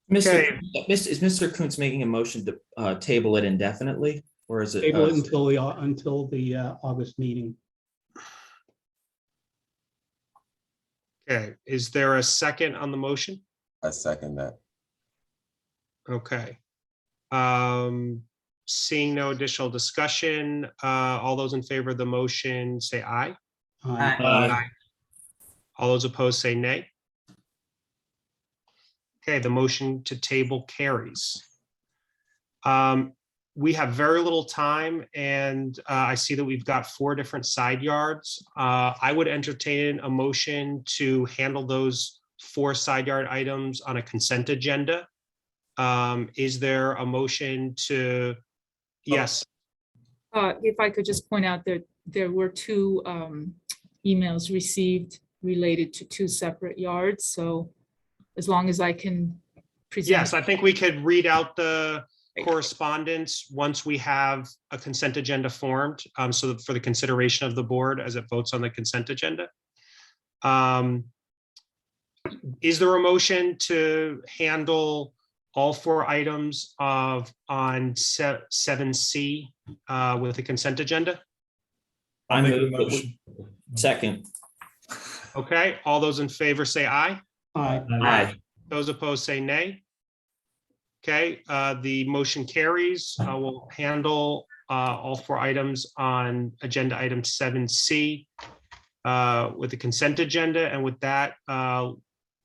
Is Mr. Kuntz making a motion to table it indefinitely, or is it? Table it until the August meeting. Okay, is there a second on the motion? I second that. Okay. Seeing no additional discussion, all those in favor of the motion say aye. Aye. All those opposed say nay. Okay, the motion to table carries. We have very little time, and I see that we've got 4 different side yards. I would entertain a motion to handle those 4 side yard items on a consent agenda. Is there a motion to, yes? If I could just point out that there were 2 emails received related to 2 separate yards. So as long as I can present. Yes, I think we could read out the correspondence once we have a consent agenda formed. So that for the consideration of the board as it votes on the consent agenda. Is there a motion to handle all 4 items on 7C with the consent agenda? I move the motion. Second. Okay, all those in favor say aye. Aye. Aye. Those opposed say nay. Okay, the motion carries. We'll handle all 4 items on agenda item 7C with the consent agenda. And with that,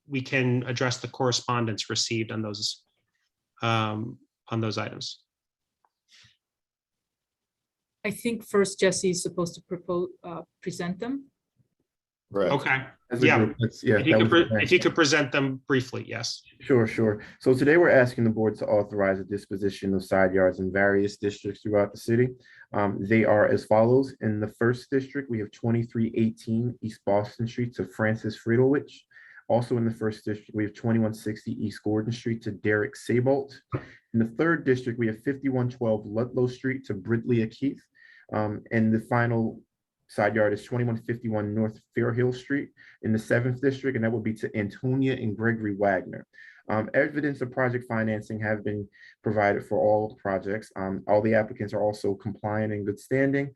we can address the correspondence received on those items. I think first Jesse is supposed to present them. Right. Okay. As a Yeah. group, yeah, If you that could was the if you could present them briefly, yes. Sure, sure. So today we're asking the board to authorize the disposition of side yards in various districts throughout the city. They are as follows. In the first district, we have 2318 East Boston Street to Francis Friedowich. Also in the first district, we have 2160 East Gordon Street to Derek Sabolt. In the third district, we have 5112 Ludlow Street to Bridley Keith. And the final side yard is 2151 North Fairhill Street in the 7th district, and that would be to Antonia and Gregory Wagner. Evidence of project financing have been provided for all the projects. All the applicants are also compliant and good standing.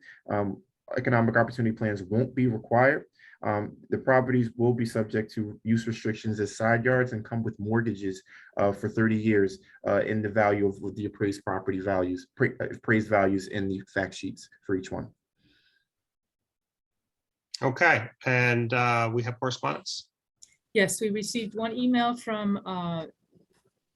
Economic opportunity plans won't be required. The properties will be subject to use restrictions as side yards and come with mortgages for 30 years in the value of the appraised property values, appraised values in the fact sheets for each one. Okay, and we have correspondence. Yes, we received one email from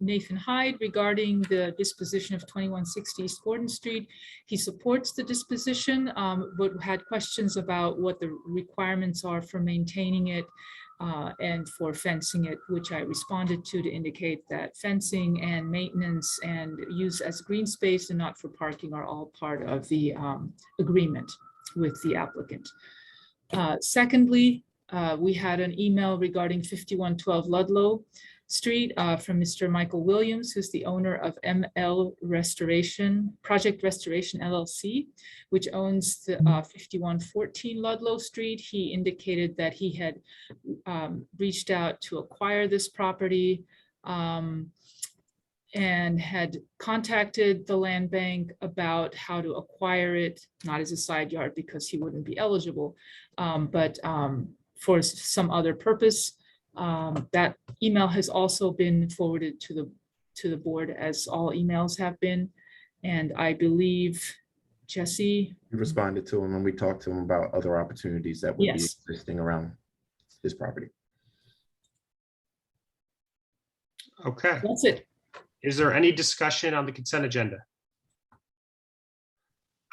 Nathan Hyde regarding the disposition of 2160 East Gordon Street. He supports the disposition, but had questions about what the requirements are for maintaining it and for fencing it, which I responded to indicate that fencing and maintenance and use as green space and not for parking are all part of the agreement with the applicant. Secondly, we had an email regarding 5112 Ludlow Street from Mr. Michael Williams, who's the owner of ML Restoration, Project Restoration LLC, which owns the 5114 Ludlow Street. He indicated that he had reached out to acquire this property and had contacted the land bank about how to acquire it, not as a side yard because he wouldn't be eligible, but for some other purpose. That email has also been forwarded to the board, as all emails have been. And I believe Jesse. We responded to him and we talked to him about other opportunities that would be existing around this property. Okay. That's it. Is there any discussion on the consent agenda?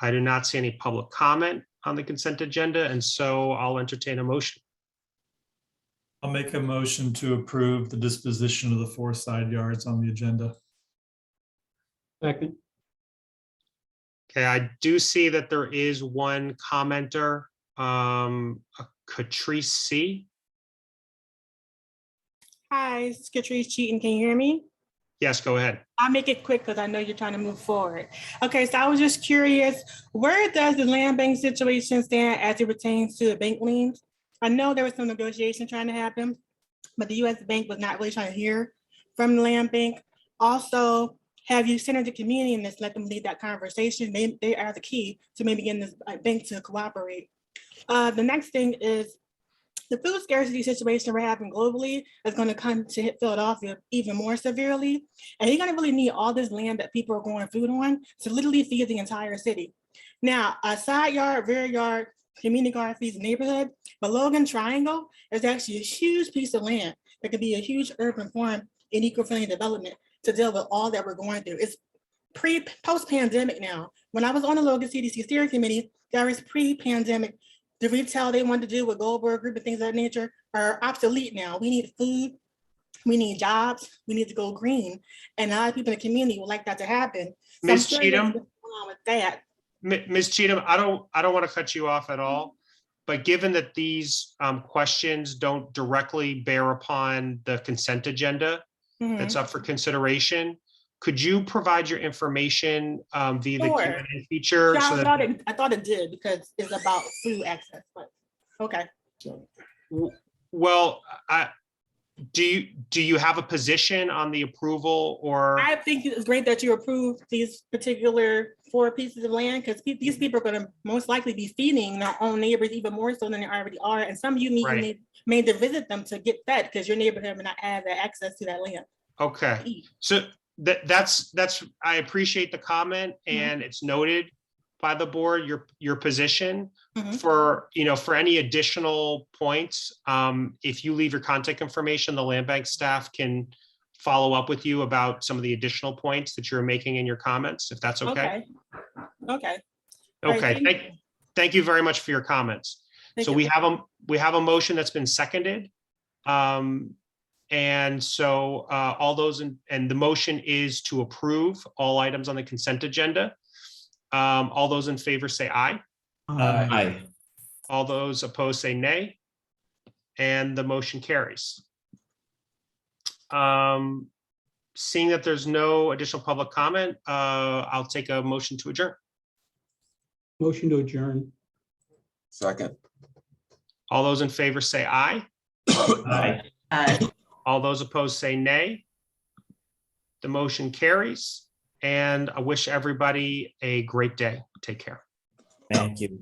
I do not see any public comment on the consent agenda, and so I'll entertain a motion. I'll make a motion to approve the disposition of the 4 side yards on the agenda. Second. Okay, I do see that there is one commenter, Catrice C. Hi, this is Catrice Cheaton. Can you hear me? Yes, go ahead. I'll make it quick because I know you're trying to move forward. Okay, so I was just curious, where does the land bank situation stand as it pertains to the bank liens? I know there was some negotiation trying to happen, but the U.S. Bank was not really trying to hear from the land bank. Also, have you centered the community and just let them lead that conversation? They are the key to maybe getting this bank to cooperate. The next thing is the food scarcity situation we're having globally is going to come to hit Philadelphia even more severely. And you're going to really need all this land that people are growing food on to literally feed the entire city. Now, a side yard, rear yard, community garden feeds the neighborhood, but Logan Triangle is actually a huge piece of land that could be a huge urban farm and eco-friendly development to deal with all that we're going through. It's post-pandemic now. When I was on the Logan CDC steering committee, that was pre-pandemic. The retail they wanted to do with Goldberg Group and things of that nature are obsolete now. We need food, we need jobs, we need to go green. And a lot of people in the community would like that to happen. So Ms. Cheatham, with that. Ms. Cheatham, I don't want to cut you off at all, but given that these questions don't directly bear upon the consent agenda that's up for consideration, could you provide your information via the Q&A feature? Yeah, So that I thought it did because it's about food access, but okay. well, do you have a position on the approval, or? I think it's great that you approved these particular 4 pieces of land because these people are going to most likely be feeding their own neighbors even more so than they already are. And some of you need to visit them to get fed because your neighborhood may not have that access to that land. Okay, so that's I appreciate the comment and it's noted. by the board, your position. Mhm. For, for any additional points, if you leave your contact information, the land bank staff can follow up with you about some of the additional points that you're making in your comments, if that's okay. Okay. All right, Okay, thank you very much for your comments. Thank So you. we have a motion that's been seconded. And so all those and the motion is to approve all items on the consent agenda. All those in favor say aye. Aye. All those opposed say nay. And the motion carries. Seeing that there's no additional public comment, I'll take a motion to adjourn. Motion to adjourn. Second. All those in favor say aye. Aye. Aye. All those opposed say nay. The motion carries, and I wish everybody a great day. Take care. Thank you.